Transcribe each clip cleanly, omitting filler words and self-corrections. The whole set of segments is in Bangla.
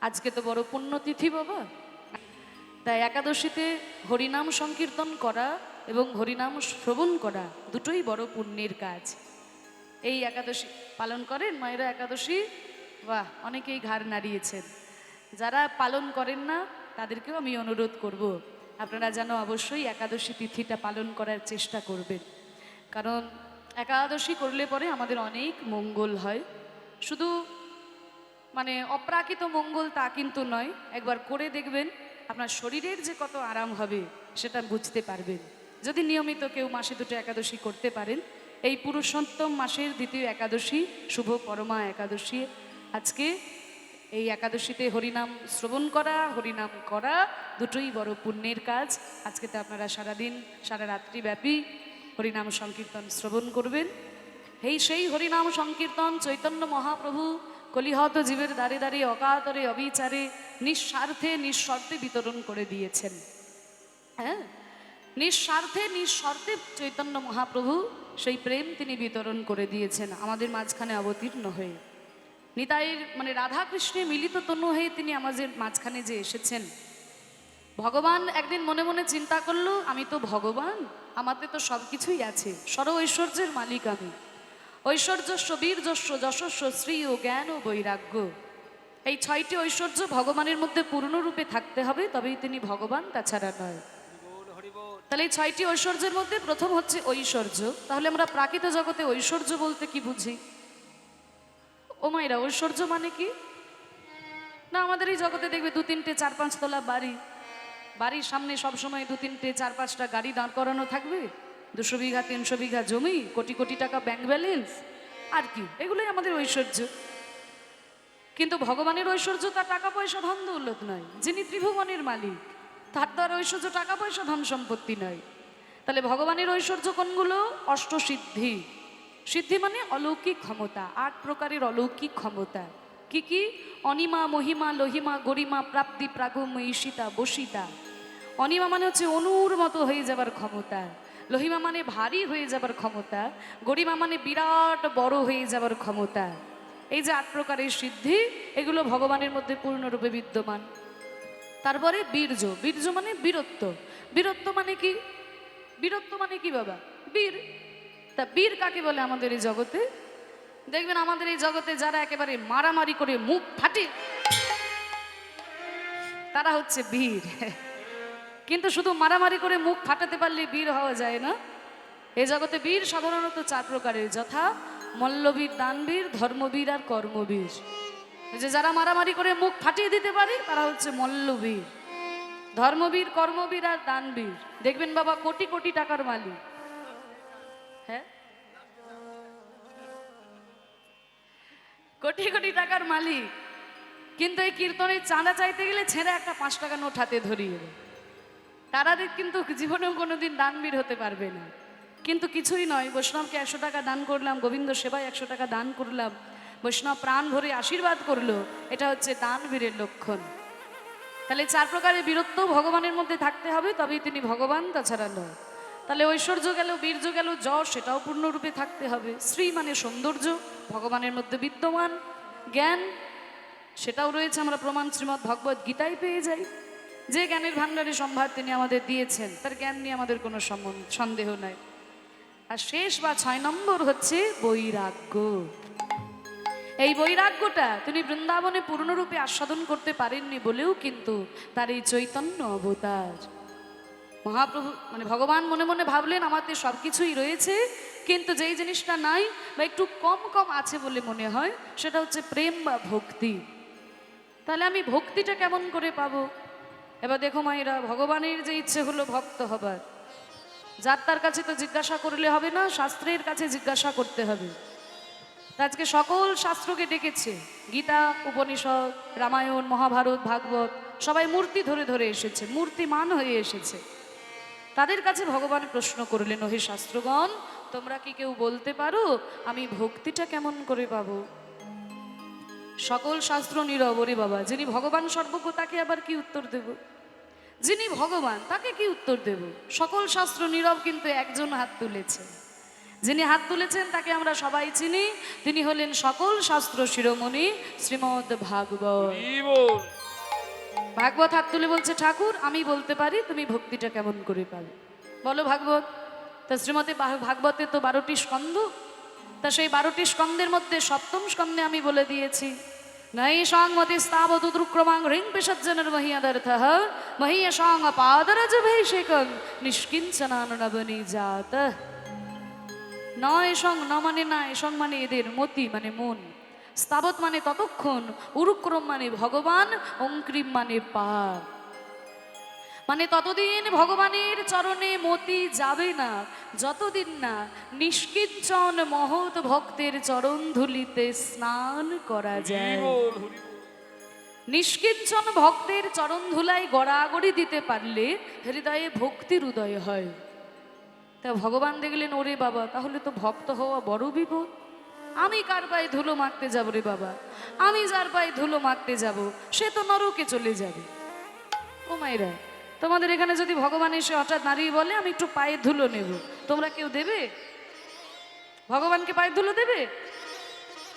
আজকে তো বড় পুণ্যতিথি বাবা। তাই একাদশীতে হরিনাম সংকীর্তন করা এবং হরিনাম শ্রবণ করা দুটোই বড় পুণ্যের কাজ। এই একাদশী পালন করেন মায়েরা একাদশী? বাহ, অনেকেই ঘাড় নাড়িয়েছেন। যারা পালন করেন না তাদেরকেও আমি অনুরোধ করব, আপনারা যেন অবশ্যই একাদশী তিথিটা পালন করার চেষ্টা করবেন। কারণ একাদশী করলে পরে আমাদের অনেক মঙ্গল হয়। শুধু মানে অপ্রাকৃত মঙ্গল তা কিন্তু নয়, একবার করে দেখবেন আপনার শরীরের যে কত আরাম হবে সেটা বুঝতে পারবেন। যদি নিয়মিত কেউ মাসে দুটো একাদশী করতে পারেন। এই পুরুষোত্তম মাসের দ্বিতীয় একাদশী শুভ পরমা একাদশী। আজকে এই একাদশীতে হরিনাম শ্রবণ করা, হরিনাম করা দুটোই বড় পুণ্যের কাজ। আজকে তো আপনারা সারাদিন সারা রাত্রি ব্যাপী হরিনাম সংকীর্তন শ্রবণ করবেন। সেই হরিনাম সংকীর্তন চৈতন্য মহাপ্রভু কলিহত জীবের দ্বারে দ্বারে অকাতরে অবিচারে নিঃস্বার্থে নিঃশর্তে বিতরণ করে দিয়েছেন। হ্যাঁ, নিঃস্বার্থে নিঃশর্তে চৈতন্য মহাপ্রভু সেই প্রেম তিনি বিতরণ করে দিয়েছেন আমাদের মাঝখানে অবতীর্ণ হয়ে। নিতাইয়ের মানে রাধাকৃষ্ণে মিলিত তনু হয়ে তিনি আমাদের মাঝখানে যে এসেছেন। ভগবান একদিন মনে মনে চিন্তা করলো, আমি তো ভগবান, আমাদের তো সব কিছুই আছে, সর্ব ঐশ্বর্যের মালিক আমি। ঐশ্বর্যস্য বীর্যস্য যশস্য শ্রী ও জ্ঞান ও বৈরাগ্য, এই ছয়টি ঐশ্বর্য ভগবানের মধ্যে পূর্ণরূপে থাকতে হবে, তবেই তিনি ভগবান, তাছাড়া নয়। তাহলে এই ছয়টি ঐশ্বর্যের মধ্যে প্রথম হচ্ছে ঐশ্বর্য। তাহলে আমরা প্রাকৃত জগতে ঐশ্বর্য বলতে কি বুঝি? ও মায়েরা, ঐশ্বর্য মানে কি? না, আমাদের এই জগতে দেখবে দু তিনটে চার পাঁচ তলা বাড়ি, বাড়ির সামনে সবসময় দু তিনটে চার পাঁচটা গাড়ি দাঁড় করানো থাকবে, 200 বিঘা 300 বিঘা জমি, কোটি কোটি টাকা ব্যাংক ব্যালেন্স, আর কি, এগুলোই আমাদের ঐশ্বর্য। কিন্তু ভগবানের ঐশ্বর্য তার টাকা পয়সা ধন দৌলত নয়। যিনি ত্রিভুবনের মালিক, তার দ্বারা ঐশ্বর্য টাকা পয়সা ধন সম্পত্তি নয়। তাহলে ভগবানের ঐশ্বর্য কোনগুলো? অষ্টসিদ্ধি। সিদ্ধি মানে অলৌকিক ক্ষমতা, 8 প্রকারের অলৌকিক ক্ষমতা। কি কি? অনিমা, মহিমা, লহিমা, গরিমা, প্রাপ্তি, প্রাগম, ঈশিতা, বসিতা। অনিমা মানে হচ্ছে অনুর মতো হয়ে যাবার ক্ষমতা, লহিমা মানে ভারী হয়ে যাবার ক্ষমতা, গরিমা মানে বিরাট বড় হয়ে যাবার ক্ষমতা। এই যে 8 প্রকারের সিদ্ধি, এগুলো ভগবানের মধ্যে পূর্ণরূপে বিদ্যমান। তারপরে বীর্য। বীর্য মানে বীরত্ব। বীরত্ব মানে কি? বীরত্ব মানে কি বাবা? বীর। তা বীর কাকে বলে আমাদের এই জগতে? দেখবেন আমাদের এই জগতে যারা একেবারে মারামারি করে মুখ ফাটে, তারা হচ্ছে বীর। কিন্তু শুধু মারামারি করে মুখ ফাটাতে পারলে বীর হওয়া যায় না। এই জগতে বীর সাধারণত 4 প্রকারের, যথা মল্লবীর, দানবীর, ধর্মবীর আর কর্মবীর। যে যারা মারামারি করে মুখ ফাটিয়ে দিতে পারে তারা হচ্ছে মল্লবীর, ধর্মবীর, কর্মবীর আর দানবীর। দেখবেন বাবা কোটি কোটি টাকার মালিক, হ্যাঁ, কোটি কোটি টাকার মালিক, কিন্তু এই কীর্তনের চাঁদা চাইতে গেলে ছেঁড়া একটা 5 টাকা নোট হাতে ধরিয়ে দেয়। তারা কিন্তু জীবনেও কোনোদিন দানবীর হতে পারবে না। কিন্তু কিছুই নয়, বৈষ্ণবকে 100 টাকা দান করলাম, গোবিন্দ সেবায় 100 টাকা দান করলাম, বৈষ্ণব প্রাণ ভরে আশীর্বাদ করলো, এটা হচ্ছে দানবীরের লক্ষণ। তাহলে 4 প্রকারের বীরত্ব ভগবানের মধ্যে থাকতে হবে, তবেই তিনি ভগবান, তাছাড়া নয়। তাহলে ঐশ্বর্য গেল, বীর্য গেল, যশ সেটাও পূর্ণরূপে থাকতে হবে। শ্রী মানে সৌন্দর্য, ভগবানের মধ্যে বিদ্যমান। জ্ঞান সেটাও রয়েছে, আমরা প্রমাণ শ্রীমদ্ ভগবত গীতায় পেয়ে যাই। যে জ্ঞানের ভাণ্ডারে সম্ভার তিনি আমাদের দিয়েছেন, তার জ্ঞান নিয়ে আমাদের কোনো সন্দেহ নাই। আর শেষ বা 6 নম্বর হচ্ছে বৈরাগ্য। এই বৈরাগ্যটা তিনি বৃন্দাবনে পূর্ণরূপে আস্বাদন করতে পারেননি বলেও কিন্তু তার এই চৈতন্য অবতার। মহাপ্রভু মানে ভগবান মনে মনে ভাবলেন আমাদের সব কিছুই রয়েছে, কিন্তু যেই জিনিসটা নাই বা একটু কম কম আছে বলে মনে হয়, সেটা হচ্ছে প্রেম বা ভক্তি। তাহলে আমি ভক্তিটা কেমন করে পাবো? এবার দেখো মায়েরা, ভগবানের যে ইচ্ছে হলো ভক্ত হবার, যার তার কাছে তো জিজ্ঞাসা করলে হবে না, শাস্ত্রের কাছে জিজ্ঞাসা করতে হবে। আজকে সকল শাস্ত্রকে ডেকেছে, গীতা, উপনিষদ, রামায়ণ, মহাভারত, ভাগবত, সবাই মূর্তি ধরে ধরে এসেছে, মূর্তিমান হয়ে এসেছে। তাদের কাছে ভগবান প্রশ্ন করলেন, হে শাস্ত্রগণ, তোমরা কি কেউ বলতে পারো আমি ভক্তিটা কেমন করে পাবো? সকল শাস্ত্র নীরব। রে বাবা, যিনি ভগবান সর্বজ্ঞ তাকে আবার কি উত্তর দেব? যিনি ভগবান তাকে কি উত্তর দেব? সকল শাস্ত্র নীরব, কিন্তু একজন হাত তুলেছে। যিনি হাত তুলেছেন তাকে আমরা সবাই চিনি, তিনি হলেন সকল শাস্ত্র শিরোমণি শ্রীমদ্ ভাগবত। ভাগবত হাত তুলে বলছে, ঠাকুর আমি বলতে পারি, তুমি ভক্তিটা কেমন করে পাবে বলো ভাগবত। তা শ্রীমতী ভাগবতে তো 12টি স্কন্ধ, তা সেই 12টি স্কন্ধের মধ্যে সপ্তম স্কন্ধে আমি বলে দিয়েছি, নাই সংমতি স্তাবদুদ্রুক্রমাং হৃং পিশজ্জনের মহিয়াদর্থঃ মহিয়সাং পাদরজভৈষেকং নিষ্কিঞ্চনানবনিজাতঃ। নয় সং ন মানে না, এসং মানে এদের, মতি মানে মন, স্তাবত মানে ততক্ষণ, উরুক্রম মানে ভগবান, অঙ্ক্রিম মানে পা, মানে ততদিন ভগবানের চরণে মতি যাবে না যতদিন না নিষ্কিঞ্চন মহৎ ভক্তের চরণ ধুলিতে স্নান করা যায়। নিষ্কিঞ্চন ভক্তের চরণ ধুলাই গড়াগড়ি দিতে পারলে হৃদয়ে ভক্তির উদয় হয়। তা ভগবান দেখলেন, ওরে বাবা, তাহলে তো ভক্ত হওয়া বড় বিপদ। আমি কার পায়ে ধুলো মাখতে যাব রে বাবা, আমি যার পায়ে ধুলো মাখতে যাব সে তো নরকে চলে যাবে। ও মায়েরা, তোমাদের এখানে যদি ভগবান এসে হঠাৎ দাঁড়িয়ে বলে আমি একটু পায়ে ধুলো নেব, তোমরা কেউ দেবে? ভগবানকে পায়ে ধুলো দেবে?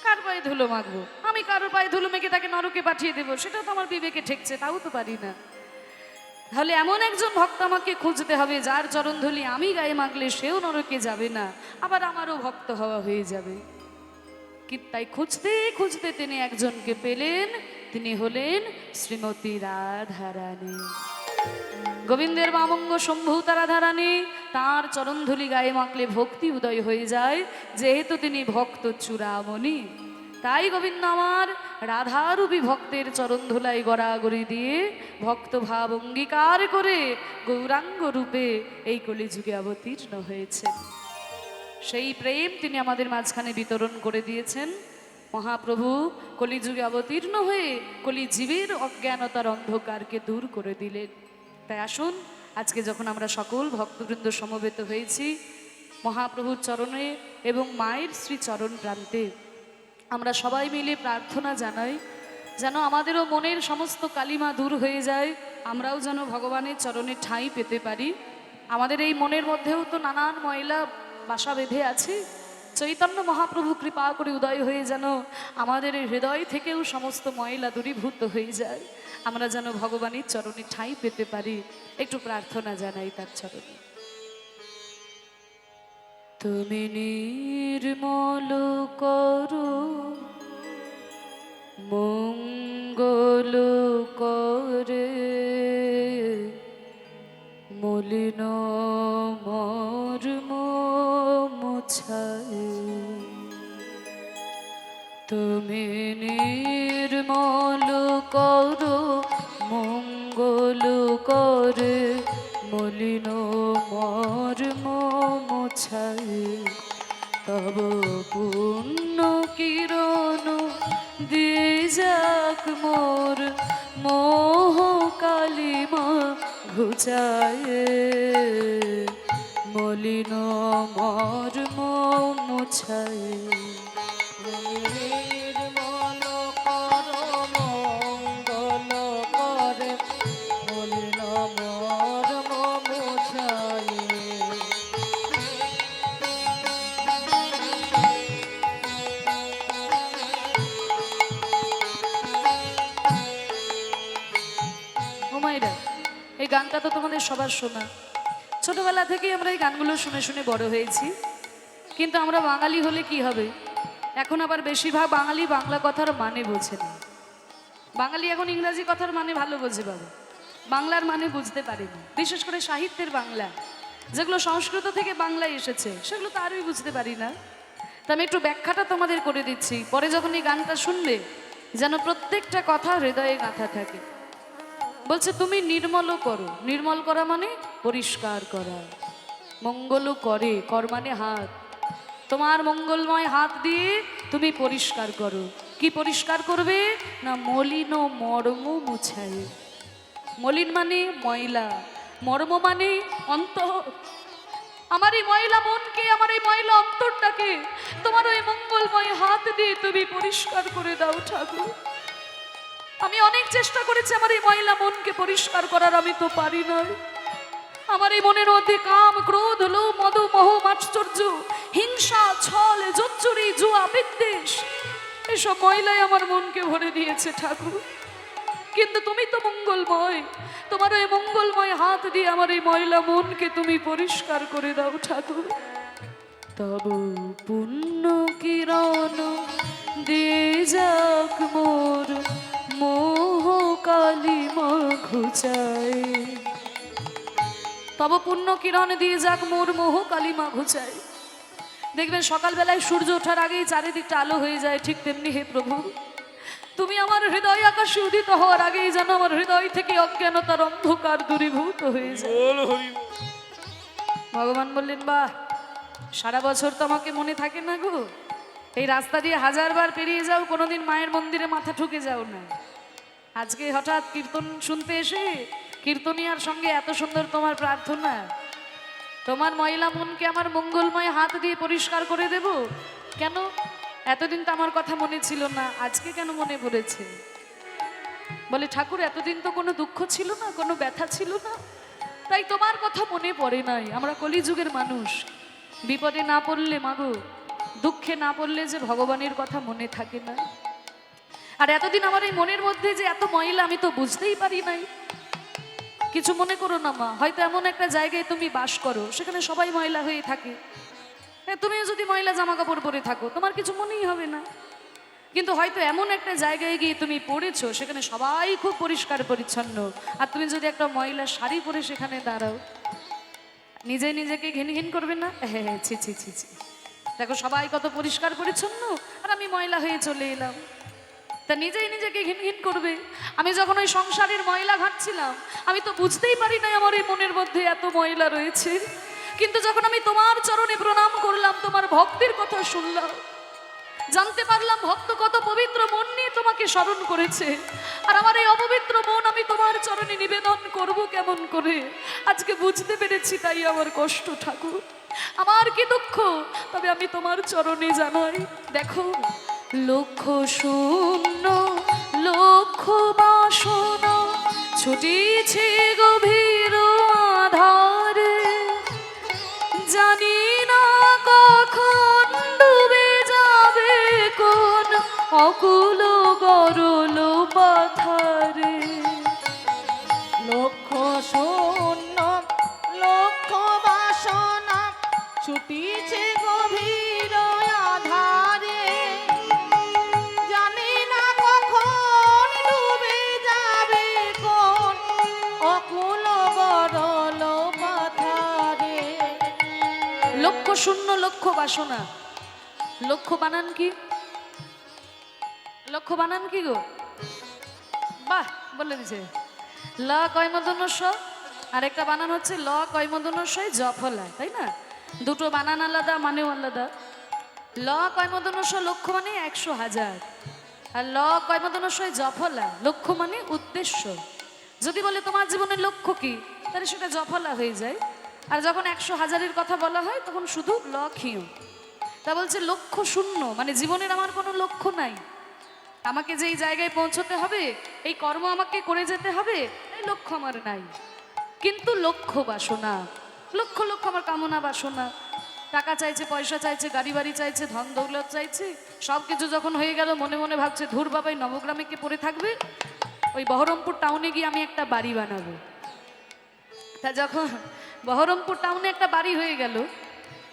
কার পায়ে ধুলো মাখবো? আমি কারোর পায়ে ধুলো মেখে তাকে নরকে পাঠিয়ে দেবো, সেটা তো আমার বিবেকে ঠেকছে, তাও তো পারি না। তাহলে এমন একজন ভক্ত আমাকে খুঁজতে হবে যার চরণধুলি আমি গায়ে মাখলে সেও নরকে যাবে না, আবার আমারও ভক্ত হওয়া হয়ে যাবে। তাই খুঁজতে খুঁজতে তিনি একজনকে পেলেন, তিনি হলেন শ্রীমতী রাধারানী। গোবিন্দের মামঙ্গ সম্ভূতা রাধারানী, তাঁর চরণধুলি গায়ে মাখলে ভক্তি উদয় হয়ে যায়, যেহেতু তিনি ভক্ত চূড়ামণি। তাই গোবিন্দ আমার রাধারূপী ভক্তের চরণধুলাই গড়াগড়ি দিয়ে ভক্ত ভাব অঙ্গীকার করে গৌরাঙ্গ রূপে এই কলিযুগে অবতীর্ণ হয়েছেন। সেই প্রেম তিনি আমাদের মাঝখানে বিতরণ করে দিয়েছেন। মহাপ্রভু কলিযুগে অবতীর্ণ হয়ে কলিজীবের অজ্ঞানতার অন্ধকারকে দূর করে দিলেন। তাই আসুন, আজকে যখন আমরা সকল ভক্তবৃন্দ সমবেত হয়েছি মহাপ্রভুর চরণে এবং মায়ের শ্রীচরণ প্রান্তে, আমরা সবাই মিলে প্রার্থনা জানাই যেন আমাদেরও মনের সমস্ত কালিমা দূর হয়ে যায়, আমরাও যেন ভগবানের চরণে ঠাঁই পেতে পারি। আমাদের এই মনের মধ্যেও তো নানান ময়লা বাসা বেঁধে আছে, চৈতন্য মহাপ্রভু কৃপা করে উদয় হয়ে যেন আমাদের হৃদয় থেকেও সমস্ত ময়লা দূরীভূত হয়ে যায়, আমরা যেন ভগবানের চরণে ঠাঁই পেতে পারি। একটু প্রার্থনা জানাই তার চরণে। তুমি নির্মল করো মঙ্গল করে, মলিন মর্ম মুছায়। তুমি নির্মল করো মঙ্গল করে, মলিন মর্ম মুছায়। তব পুণ্য কিরণ দিয়ে যাক মোর মোহ কালিমা ঘুচায়, মলিন মর্ম মুছায়। নির্মল কর মঙ্গল করে, মলিন মর্ম মুছায়। হুমায়রা, এই গানটা তো তোমাদের সবার শোনা, ছোটবেলা থেকেই আমরা এই গানগুলো শুনে শুনে বড় হয়েছি। কিন্তু আমরা বাঙালি হলে কি হবে, এখন আবার বেশিরভাগ বাঙালি বাংলা কথার মানে বোঝে না। বাঙালি এখন ইংরাজি কথার মানে ভালো বোঝে, বাবা বাংলার মানে বুঝতে পারে না। বিশেষ করে সাহিত্যের বাংলা, যেগুলো সংস্কৃত থেকে বাংলায় এসেছে, সেগুলো তো আরই বুঝতে পারি না। তা আমি একটু ব্যাখ্যাটা তোমাদের করে দিচ্ছি, পরে যখন এই গানটা শুনবে যেন প্রত্যেকটা কথা হৃদয়ে গাঁথা থাকে। বলছে তুমি নির্মল করো, নির্মল করা মানে পরিষ্কার করা, মঙ্গল করে, কর মানে হাত, তোমার মঙ্গলময় হাত দিয়ে তুমি পরিষ্কার করো। কি পরিষ্কার করবে না, মলিন মর্ম মুছায়। মলিন মানে ময়লা, মর্ম মানে অন্তর। আমার এই ময়লা মনকে, আমার এই ময়লা অন্তরটাকে তোমার ওই মঙ্গলময় হাত দিয়ে তুমি পরিষ্কার করে দাও ঠাকুর। আমি অনেক চেষ্টা করেছি আমার এই ময়লা মনকে পরিষ্কার করার, আমি তো পারি না। আমার এই মনের মধ্যে কাম, ক্রোধ, লোভ, মদ, মোহ, মাৎসর্য, হিংসা, ছল, জোচ্চুরি, জুয়া, বিদ্বেষ, এসব ময়লাই আমার মনকে ভরে দিয়েছে ঠাকুর। কিন্তু তুমি তো মঙ্গলময়, তোমার এই মঙ্গলময় হাত দিয়ে আমার এই ময়লা মনকে তুমি পরিষ্কার করে দাও ঠাকুর। তব পুণ্য কিরণ দিয়ে যাক মোর মোহ কালিমা ঘুচায়, তব পুণ্য কিরণ দিয়ে যাক মোর মোহ কালিমা ঘুচায়। দেখবেন সকালবেলায় সূর্য ওঠার আগেই চারিদিকটা আলো হয়ে যায়, ঠিক তেমনি হে প্রভু তুমি আমার হৃদয় আকাশে উদিত হওয়ার আগেই যেন আমার হৃদয় থেকে অজ্ঞানতার অন্ধকার দূরীভূত হয়ে যায়। ভগবান বললেন, বাহ, সারা বছর তো আমাকে মনে থাকে না গো, এই রাস্তা দিয়ে 1000বার পেরিয়ে যাও, কোনোদিন মায়ের মন্দিরে মাথা ঠুকে যাও না। আজকে হঠাৎ কীর্তন শুনতে এসে কীর্তনিয়ার সঙ্গে এত সুন্দর তোমার প্রার্থনা, তোমার ময়লা মনকে আমার মঙ্গলময় হাত দিয়ে পরিষ্কার করে দেব কেন? এতদিন তো আমার কথা মনে ছিল না, আজকে কেন মনে পড়েছে? বলে, ঠাকুর এতদিন তো কোনো দুঃখ ছিল না, কোনো ব্যথা ছিল না, তাই তোমার কথা মনে পড়ে নাই। আমরা কলিযুগের মানুষ, বিপদে না পড়লে, মাগো দুঃখে না পড়লে যে ভগবানের কথা মনে থাকে না। আর এতদিন আমার এই মনের মধ্যে যে এত ময়লা আমি তো বুঝতেই পারি নাই। কিছু মনে করো না মা, হয়তো এমন একটা জায়গায় তুমি বাস করো, সেখানে সবাই ময়লা হয়ে থাকে, তুমিও যদি ময়লা জামা কাপড় পরে থাকো তোমার কিছু মনেই হবে না। কিন্তু হয়তো এমন একটা জায়গায় গিয়ে তুমি পড়েছো, সেখানে সবাই খুব পরিষ্কার পরিচ্ছন্ন, আর তুমি যদি একটা ময়লা শাড়ি পরে সেখানে দাঁড়াও, নিজে নিজেকে ঘিন ঘিন করবে না? হ্যাঁ, ছি ছি ছি ছি, দেখো সবাই কত পরিষ্কার পরিচ্ছন্ন আর আমি ময়লা হয়ে চলে এলাম, তা নিজেই নিজেকে ঘিন ঘিন করবে। আমি যখন ওই সংসারের ময়লা ঘাঁটছিলাম, আমি তো বুঝতেই পারি নাই আমার এই মনের মধ্যে এত ময়লা রয়েছে। কিন্তু যখন আমি তোমার চরণে প্রণাম করলাম, তোমার ভক্তির কথা শুনলাম, জানতে পারলাম ভক্ত কত পবিত্র মন নিয়ে তোমাকে স্মরণ করেছে। আর আমার এই অপবিত্র মন আমি তোমার চরণে নিবেদন করব কেমন করে, আজকে বুঝতে পেরেছি, তাই আমার কষ্ট ঠাকুর, আমার কি দুঃখ, তবে আমি তোমার চরণে জানাই। দেখো, লক্ষ শূন্য লক্ষ বাসনা ছুটিছে গভীর আধারে, জানি না কখন ডুবে যাবে কোন অকুল গরল পাথারে। লক্ষ শূন্য লক্ষ বাসনা ছুটিছে গভীর আধারে, জানি না কখন ডুবে যাবে কোন অকুল গরল পাথারে। লক্ষ শূন্য লক্ষ বাসনা, লক্ষ বানান কি? লক্ষ বানান কি গো? বাহ, বলে দিছে। ল কয়মদন্য স, আর একটা বানান হচ্ছে ল কয়মদন্য সই জফলা, তাই না? দুটো বানান আলাদা, মানেও আলাদা। ল কয়মদন্য স লক্ষ মানে 100,000, আর ল কয়মদন্য সই জফলা, লক্ষ্য মানে উদ্দেশ্য। যদি বলে তোমার জীবনের লক্ষ্য কি, তাহলে সেটা জফলা হয়ে যায়। আর যখন 100,000-এর কথা বলা হয় তখন শুধু লক্ষীয়। তা বলছে লক্ষ্য শূন্য, মানে জীবনের আমার কোনো লক্ষ্য নাই, আমাকে যেই জায়গায় পৌঁছতে হবে, এই কর্ম আমাকে করে যেতে হবে, এই লক্ষ্য আমার নাই। কিন্তু লক্ষ্য বাসনা, লক্ষ লক্ষ আমার কামনা বাসনা, টাকা চাইছে, পয়সা চাইছে, গাড়ি বাড়ি চাইছে, ধন দৌলত চাইছে, সব কিছু যখন হয়ে গেল মনে মনে ভাবছে ধুর বাবাই নবগ্রামে কে পড়ে থাকবে, ওই বহরমপুর টাউনে গিয়ে আমি একটা বাড়ি বানাবো। তা যখন বহরমপুর টাউনে একটা বাড়ি হয়ে গেল,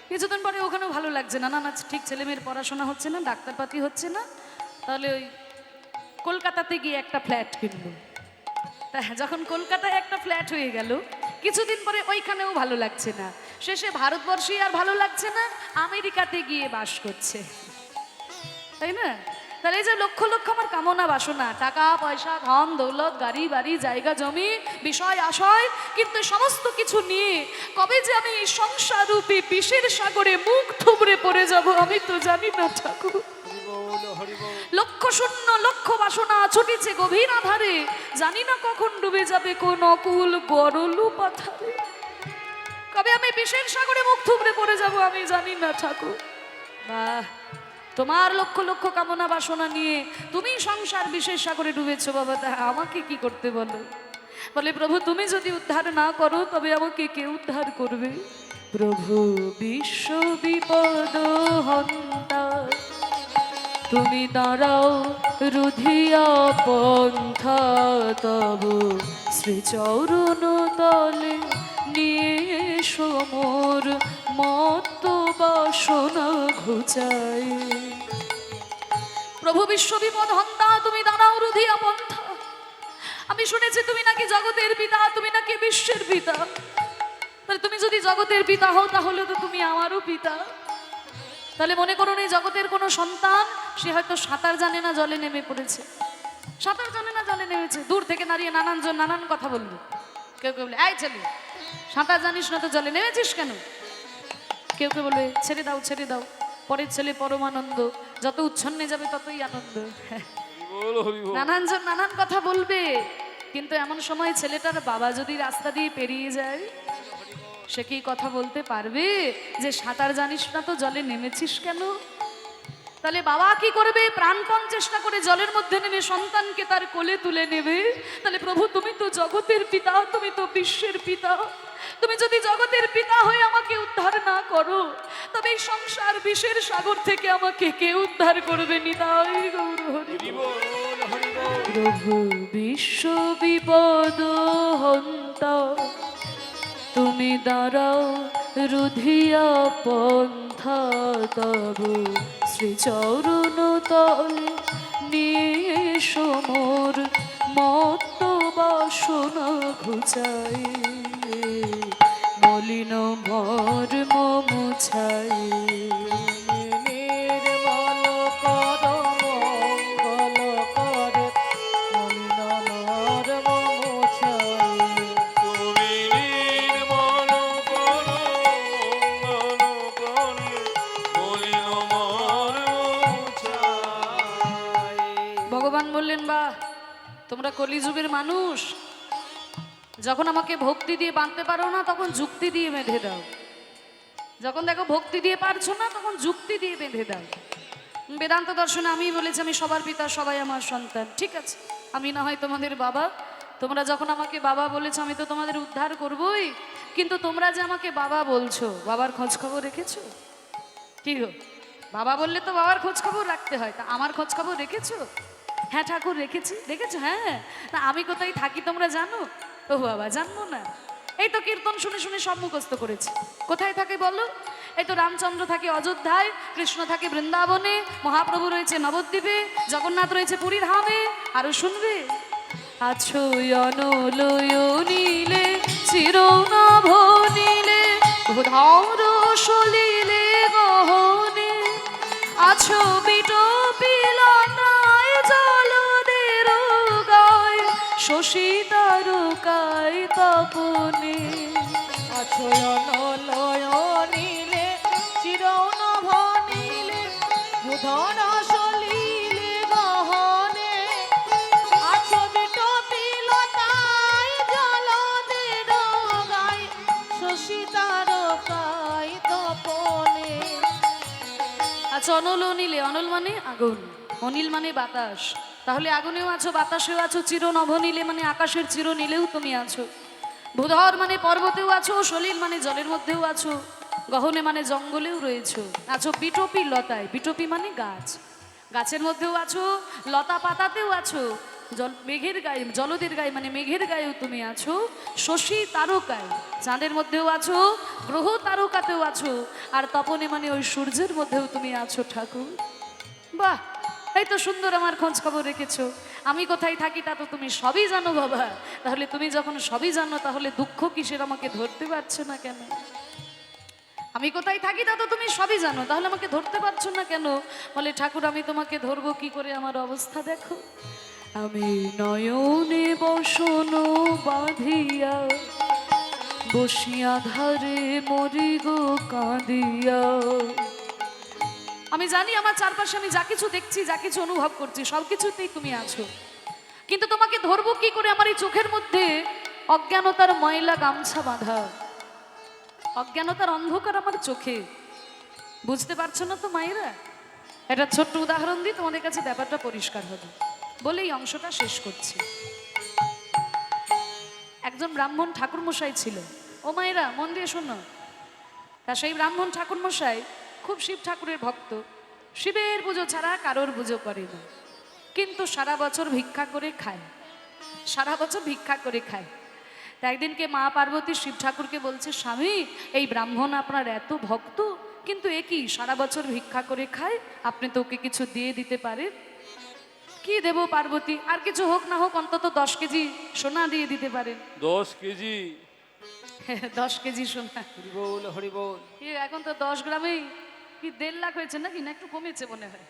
কিছুদিন পরে ওখানেও ভালো লাগছে না, না না ঠিক ছেলেমেয়ের পড়াশোনা হচ্ছে না, ডাক্তারপাতি হচ্ছে না, তাহলে ওই কলকাতাতে গিয়ে একটা ফ্ল্যাট কিনবো। তা যখন কলকাতায় একটা ফ্ল্যাট হয়ে গেল, কিছুদিন পরে ওইখানেও ভালো লাগছে না, শেষে ভারতবর্ষে আর ভালো লাগছে না, আমেরিকাতে গিয়ে বাস করছে, তাই না? তাহলে এই যে লক্ষ লক্ষ আমার কামনা বাসনা, টাকা পয়সা, ধন দৌলত, গাড়ি বাড়ি, জায়গা জমি, বিষয় আশয়, কিন্তু সমস্ত কিছু নিয়ে কবে যে আমি এই সংসার রূপী বিষের সাগরে মুখ থুবড়ে পড়ে যাব আমি তো জানি না ঠাকুর। লক্ষ শূন্য লক্ষ বাসনা ছুটিছে গভীর আধারে, জানি না কখন ডুবে যাবে কোন অকুল গরলু পাথারে। কবে আমি বিষের সাগরে মুখ থুবড়ে পড়ে যাব আমি জানি না ঠাকুর। বাহ, তোমার লক্ষ লক্ষ কামনা বাসনা নিয়ে তুমি সংসার বিষের সাগরে ডুবেছো বাবা, তা আমাকে কি করতে বলো? বলে প্রভু তুমি যদি উদ্ধার না করো তবে আমাকে কে উদ্ধার করবে? প্রভু বিশ্ব বিপদ হন্তা, তুমি দাঁড়াও রুধিয়া পন্থা, তব শ্রীচরণ তলে নিয়ে সমর মত্ত বাসনা ঘুচাই। প্রভু বিশ্ব বিপদ হন্তা, তুমি দাঁড়াও রুধিয়া পন্থা। আমি শুনেছি তুমি নাকি জগতের পিতা, তুমি নাকি বিশ্বের পিতা। তাহলে তুমি যদি জগতের পিতা হও তাহলে তো তুমি আমারও পিতা। তাহলে মনে করুন এই জগতের কোনো সন্তান, সে হয়তো সাঁতার জানে না, জলে নেমে পড়েছে। সাঁতার জানে না, জলে নেমেছে। দূর থেকে দাঁড়িয়ে নানানজন নানান কথা বলবে। কেউ কেউ বলে এই ছেলে সাঁতার জানিস না তো জলে নেমেছিস কেন? কেউ কেউ বলবে ছেড়ে দাও ছেড়ে দাও, পরের ছেলে পরমানন্দ, যত উচ্ছন্নে যাবে ততই আনন্দ। নানানজন নানান কথা বলবে, কিন্তু এমন সময় ছেলেটার বাবা যদি রাস্তা দিয়ে পেরিয়ে যায়, সে কি কথা বলতে পারবে যে সাঁতার জানিস না তো জলে নেমেছিস কেন? তাহলে বাবা কি করবে? প্রাণপণ চেষ্টা করে জলের মধ্যে নেমে সন্তানকে তার কোলে তুলে নেবে। তাহলে প্রভু তুমি তো জগতের পিতা, তুমি তো বিশ্বের পিতা। তুমি যদি জগতের পিতা হয়ে আমাকে উদ্ধার না করো, তবে এই সংসার বিষের সাগর থেকে আমাকে কে উদ্ধার করবে? নিতাই গৌর হরি বল। প্রভু বিশ্ব বিপদ হন্তা, তুমি দাঁড়াও রুধিয়া পন্থা, তব শ্রীচরণ তলে নিয়ে সমর মত্ত বাসনা ঘুচাই, মলিন মর্ম মুছাই। নির্মল কর মঙ্গল কর, মলিন মর্ম মুছাই। তুমি নির্মল করো মঙ্গল করে, মলিন মর্ম মুছাই। ভগবান বললেন বাহ, তোমরা কলিযুগের মানুষ, যখন আমাকে ভক্তি দিয়ে বাঁধতে পারো না তখন যুক্তি দিয়ে বেঁধে দাও, যখন দেখো ভক্তি দিয়ে পারছো না তখন যুক্তি দিয়ে বেঁধে দাও। বেদান্ত দর্শনে আমি বলেছি আমি সবার পিতা, সবাই আমার সন্তান। ঠিক আছে, আমি না হয় তোমাদের বাবা, তোমরা যখন আমাকে বাবা বলেছো আমি তো তোমাদের উদ্ধার করবই, কিন্তু তোমরা যে আমাকে বাবা বলছো, বাবার খোঁজ খবর রেখেছো? কি গো, বাবা বললে তো বাবার খোঁজ খবর রাখতে হয়, তা আমার খোঁজ খবর রেখেছো? হ্যাঁ ঠাকুর রেখেছি। দেখেছো? হ্যাঁ। তা আমি কোথায় থাকি তোমরা জানো? ও বাবা জানবো না? এই তো কীর্তন শুনে শুনে সব মুখস্থ করেছি। কোথায় থাকে বলো? এই তো রামচন্দ্র থাকে অযোধ্যায়, কৃষ্ণ থাকে বৃন্দাবনে, মহাপ্রভু রয়েছে নবদ্বীপে, জগন্নাথ রয়েছে পুরীর ধামে। আরো শুনবে, আছো অনলয় নীলে চিরনভ নীলে, ধর সলিলে গহনে, আছো বিটপিলতায় জলদের গায়, শশী তারকায় তপনে। আছো অনলয় নীলে চিরনভ নীলে, বুধন সলিলে গহনে, আছো বিটপিলতায় জলদের গায়, শশী তারকায় তপনে। আচ্ছা, অনল নীলে, অনল মানে আগুন, অনিল মানে বাতাস। তাহলে আগুনেও আছো, বাতাসেও আছো, চির নভনীলে মানে আকাশের চির নীলেও তুমি আছো, ভূধর মানে পর্বতেও আছো, সলিল মানে জলের মধ্যেও আছো, গহনে মানে জঙ্গলেও রয়েছো, আছো বিটপি লতায়, বিটপি মানে গাছ, গাছের মধ্যেও আছো, লতা পাতাতেও আছো, জল মেঘের গায়ে, জলদের গায়ে মানে মেঘের গায়েও তুমি আছো, শশী তারকায় চাঁদের মধ্যেও আছো, গ্রহ তারকাতেও আছো, আর তপনে মানে ওই সূর্যের মধ্যেও তুমি আছো ঠাকুর। বাহ, এই তো সুন্দর আমার খোঁজ খবর রেখেছো। আমি কোথায় থাকি তা তো তুমি সবই জানো বাবা। তাহলে তুমি যখন সবই জানো, তাহলে দুঃখ কিসের, আমাকে ধরতে পারছো না কেন? আমি কোথায় থাকি তা তো তুমি সবই জানো, তাহলে আমাকে ধরতে পারছো না কেন? বলে ঠাকুর আমি তোমাকে ধরবো কি করে, আমার অবস্থা দেখো। আমি নয়নে বসন বাঁধিয়া, বসিয়া ধারে মরি গো কাঁদিয়া। আমি জানি আমার চারপাশে আমি যা কিছু দেখছি, যা কিছু অনুভব করছি, সব কিছুতেই তুমি আছো, কিন্তু তোমাকে ধরবো কি করে? আমার এই চোখের মধ্যে অজ্ঞানতার ময়লা গামছা বাঁধা, অজ্ঞানতার অন্ধকার আমার চোখে। বুঝতে পারছো না তো মায়েরা? একটা ছোট্ট উদাহরণ দিই, তোমাদের কাছে ব্যাপারটা পরিষ্কার হবে বলে এই অংশটা শেষ করছি। একজন ব্রাহ্মণ ঠাকুরমশাই ছিল। ও মায়েরা মন দিয়ে শোনো। তা সেই ব্রাহ্মণ ঠাকুরমশাই খুব শিব ঠাকুরের ভক্ত, শিবের পুজো ছাড়া কারোর পুজো করে না, কিন্তু সারা বছর ভিক্ষা করে খায়, সারা বছর ভিক্ষা করে খায়। তা একদিনকে মা পার্বতী শিব ঠাকুরকে বলছে, স্বামী এই ব্রাহ্মণ আপনার এত ভক্ত, কিন্তু এ কি সারা বছর ভিক্ষা করে খায়, আপনি তো ওকে কিছু দিয়ে দিতে পারেন। কি দেব পার্বতী, আর কিছু হোক না হোক অন্তত 10 কেজি সোনা দিয়ে দিতে পারেন। 10 কেজি 10 কেজি সোনা, হরি বল হরি বল। এখন তো 10 গ্রামেই কি 1.5 লাখ হয়েছে নাকি, না একটু কমেছে মনে হয়।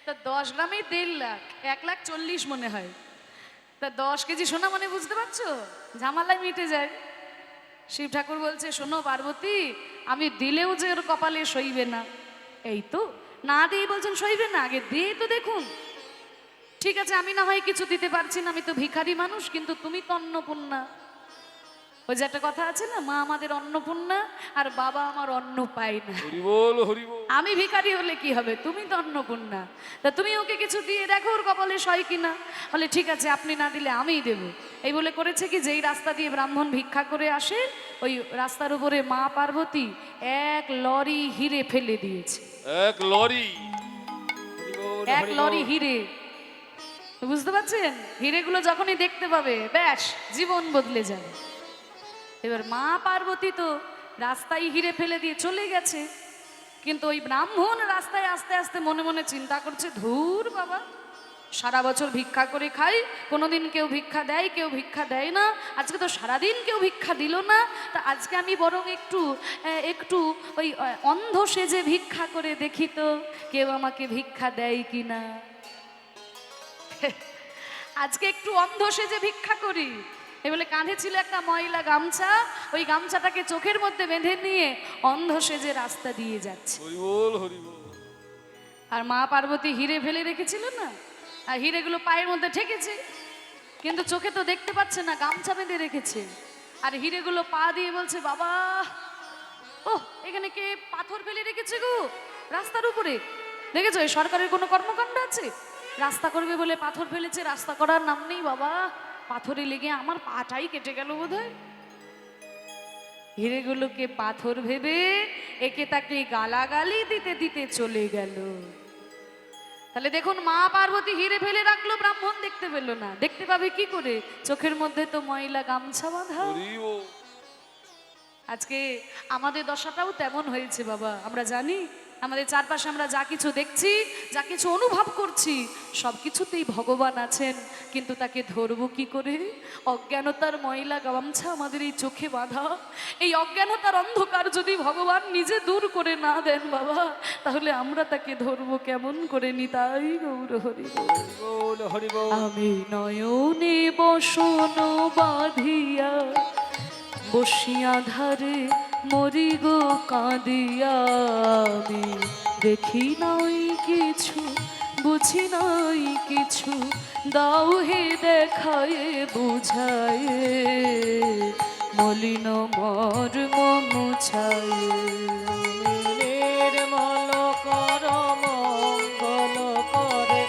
তা 10 গ্রামেই 1.5 লাখ, 1,40,000 মনে হয়। তা 10 কেজি সোনা মানে বুঝতে পারছো, ঝামেলায় মিটে যায়। শিব ঠাকুর বলছে, শোনো পার্বতী, আমি দিলেও যে ওর কপালে সইবে না, এই তো না দিয়ে বলছেন সইবে না, আগে দিয়ে তো দেখুন। ঠিক আছে, আমি না হয় কিছু দিতে পারছি না, আমি তো ভিখারি মানুষ, কিন্তু তুমি তো অন্নপূর্ণা। ওই যে একটা কথা আছে না, মা আমাদের অন্নপূর্ণা আর বাবা আমার অন্ন পায় না। হরি বল হরি বল। আমি ভিখারি হলে কি হবে, তুমি তো অন্নপূর্ণা, তা তুমি ওকে কিছু দিয়ে দেখো ওর কপালে সয় কিনা। বলে ঠিক আছে, আপনি না দিলে আমিই দেব। এই বলে করেছে কি, যেই রাস্তা দিয়ে ব্রাহ্মণ ভিক্ষা করে আসে, ওই রাস্তার উপরে মা পার্বতী 1 লরি হিরে ফেলে দিয়েছে। 1 লরি 1 লরি হিরে, বুঝতে পারছেন? হিরেগুলো যখনই দেখতে পাবে ব্যাস জীবন বদলে যাবে। এবার মা পার্বতী তো রাস্তায় হিরে ফেলে দিয়ে চলে গেছে, কিন্তু ওই ব্রাহ্মণ রাস্তায় আস্তে আস্তে মনে মনে চিন্তা করছে, ধুর বাবা, সারা বছর ভিক্ষা করে খাই, কোনোদিন কেউ ভিক্ষা দেয় কেউ ভিক্ষা দেয় না, আজকে তো সারাদিন কেউ ভিক্ষা দিল না, তা আজকে আমি বরং একটু ওই অন্ধ সেজে ভিক্ষা করে দেখি তো কেউ আমাকে ভিক্ষা দেয় কিনা। আজকে একটু অন্ধ সেজে ভিক্ষা করি। এই বলে কাঁধে ছিল একটা ময়লা গামছা, ওই গামছাটাকে চোখের মধ্যে বেঁধে নিয়ে অন্ধ সেজে রাস্তা দিয়ে যাচ্ছে। হরি বল হরি বল। আর মা পার্বতী হিরে ফেলে রেখেছিল না, আর হিরেগুলো পায়ের মধ্যে ঠেকেছে, কিন্তু চোখে তো দেখতে পাচ্ছে না, গামছা বেঁধে রেখেছে। আর হিরেগুলো পা দিয়ে বলছে, বাবা ওহ, এখানে কে পাথর ফেলে রেখেছে গো রাস্তার উপরে, দেখেছো এই সরকারের কোনো কর্মকাণ্ড আছে, রাস্তা করবে বলে পাথর ফেলেছে, রাস্তা করার নাম নেই বাবা, পাথরে লেগে আমার পাটাই কেটে গেল বোধহয়। হিরেগুলোকে পাথর ভেবে একে তাকে গালাগালি দিতে দিতে চলে গেল। তাহলে দেখুন, মা পার্বতী হিরে ফেলে রাখলো, ব্রাহ্মণ দেখতে পেল না, দেখতে পাবে কি করে, চোখের মধ্যে তো ময়লা গামছা বাঁধা। হরি বল। আজকে আমাদের দশাটাও তেমন হয়েছে বাবা, আমরা জানি আমাদের চারপাশে আমরা যা কিছু দেখছি, যা কিছু অনুভব করছি, সব কিছুতেই ভগবান আছেন, কিন্তু তাকে ধরবো কি করে? অজ্ঞানতার ময়লা গামছা আমাদের এই চোখে বাঁধা, এই অজ্ঞানতার অন্ধকার যদি ভগবান নিজে দূর করে না দেন বাবা, তাহলে আমরা তাকে ধরবো কেমন করে? নিতাই গৌর হরি বল হরি বল। আমি নয়নে বসন বাঁধিয়া বসিয়া ধারে মরি গো কাঁদিয়া, আমি দেখি নাই কিছু বুঝি নাই কিছু, দাও হে দেখায় বুঝায় মলিন মর্ম মুছায়। নির্মল কর মঙ্গল করে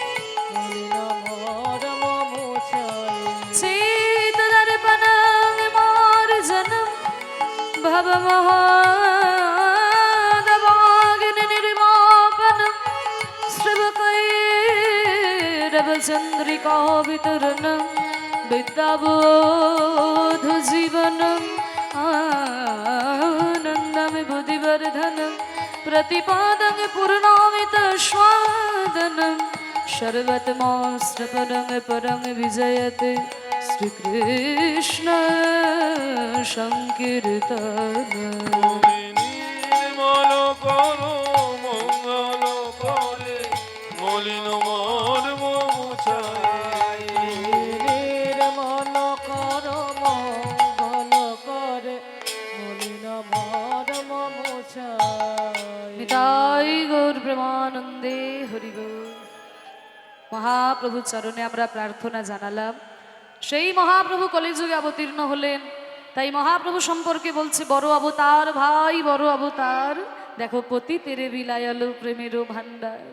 মলিন মর্ম মুছায়। চিত দর্পণং মার্জনম ভব মহাদভাগ্নি নির্মাপনম শ্রবকৈরব চন্দ্রিকা বিতরণম বিদ্যাবোধ জীবনম আনন্দম বুদ্ধিবর্ধনম प्रतिपादं पूर्णामित स्वादनं सर्वतमस्त्रपरं परं विजयते श्रीकृष्ण संकीर्तन। নির্মল করো মঙ্গল করে মলিন মর্ম মুছায়। নির্মল কর মঙ্গল করে মলিন মর্ম মুছায়। নিতাই গৌর প্রেমানন্দে হরি বল। মহাপ্রভু চরণে আমরা প্রার্থনা জানালাম, সেই মহাপ্রভু কলিযুগে অবতীর্ণ হলেন, তাই মহাপ্রভু সম্পর্কে বলছে বড় অবতার ভাই, বড় অবতার, দেখো পতি তেরে বিলায়ালো প্রেমেরও ভান্ডার,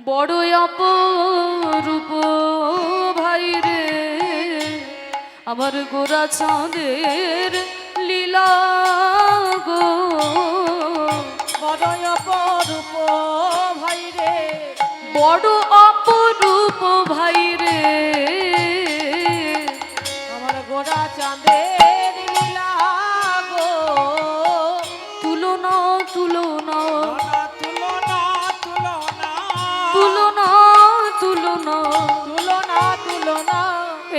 বড় অপরূপ ভাই রে, আমার গোরা চাঁদের লীলা গো, বড় অপরূপ ভাই রে, বড় অপরূপ ভাই রে। আমার গোরা চাঁদের লীলা গো, তুলনা তুলনা তুলনা তুলনা তুলনা তুলনা, তুলনা তুলনা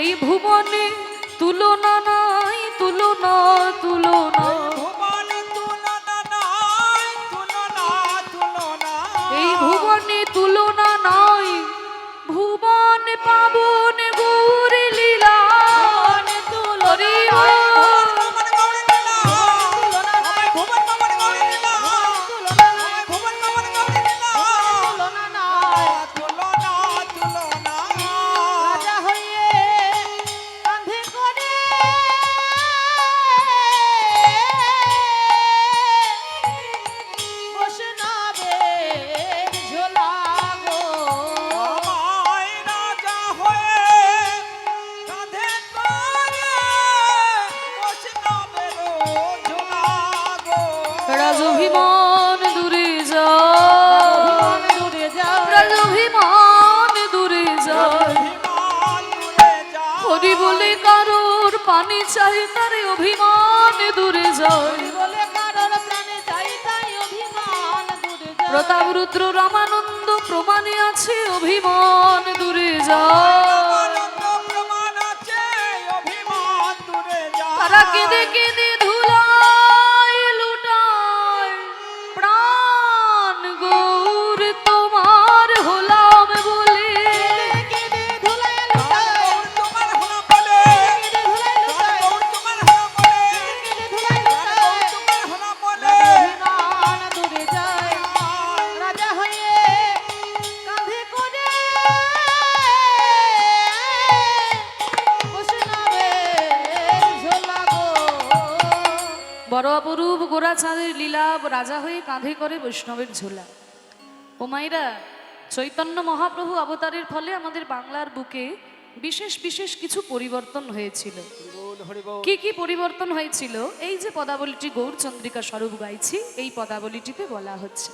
এই ভুবনে তুলনা নাই, তুলনা তুলনা, ভুবন তুলনা নাই, তুলনা তুলনা এই ভুবনে তুলনা নাই, ভুবন পাবন গৌর লীলা। হরি বল। রাজভিমান দূরে যাও, রাজভিমান দূরে যাও, হরি বলে কারোর পানি চাই তার অভিমান দূরে যায়। প্রতাপ রুদ্র রামানন্দ প্রমাণে আছে অভিমান দূরে যায়। তারা কেঁদে কেঁদে ধুলায় লুটায় প্রাণ, গৌর তোমার হলাম বলে। বড় অপরূপ গোরা চাঁদের লীলা, রাজা হয়ে কাঁধে করে বৈষ্ণবের ঝোলা। ও মাইরা, চৈতন্য মহাপ্রভু অবতারের ফলে আমাদের বাংলার বুকে বিশেষ বিশেষ কিছু পরিবর্তন হয়েছিল। কি কি পরিবর্তন হয়েছিল? এই যে পদাবলীটি গৌরচন্দ্রিকা স্বরূপ গাইছি, এই পদাবলীটিতে বলা হচ্ছে।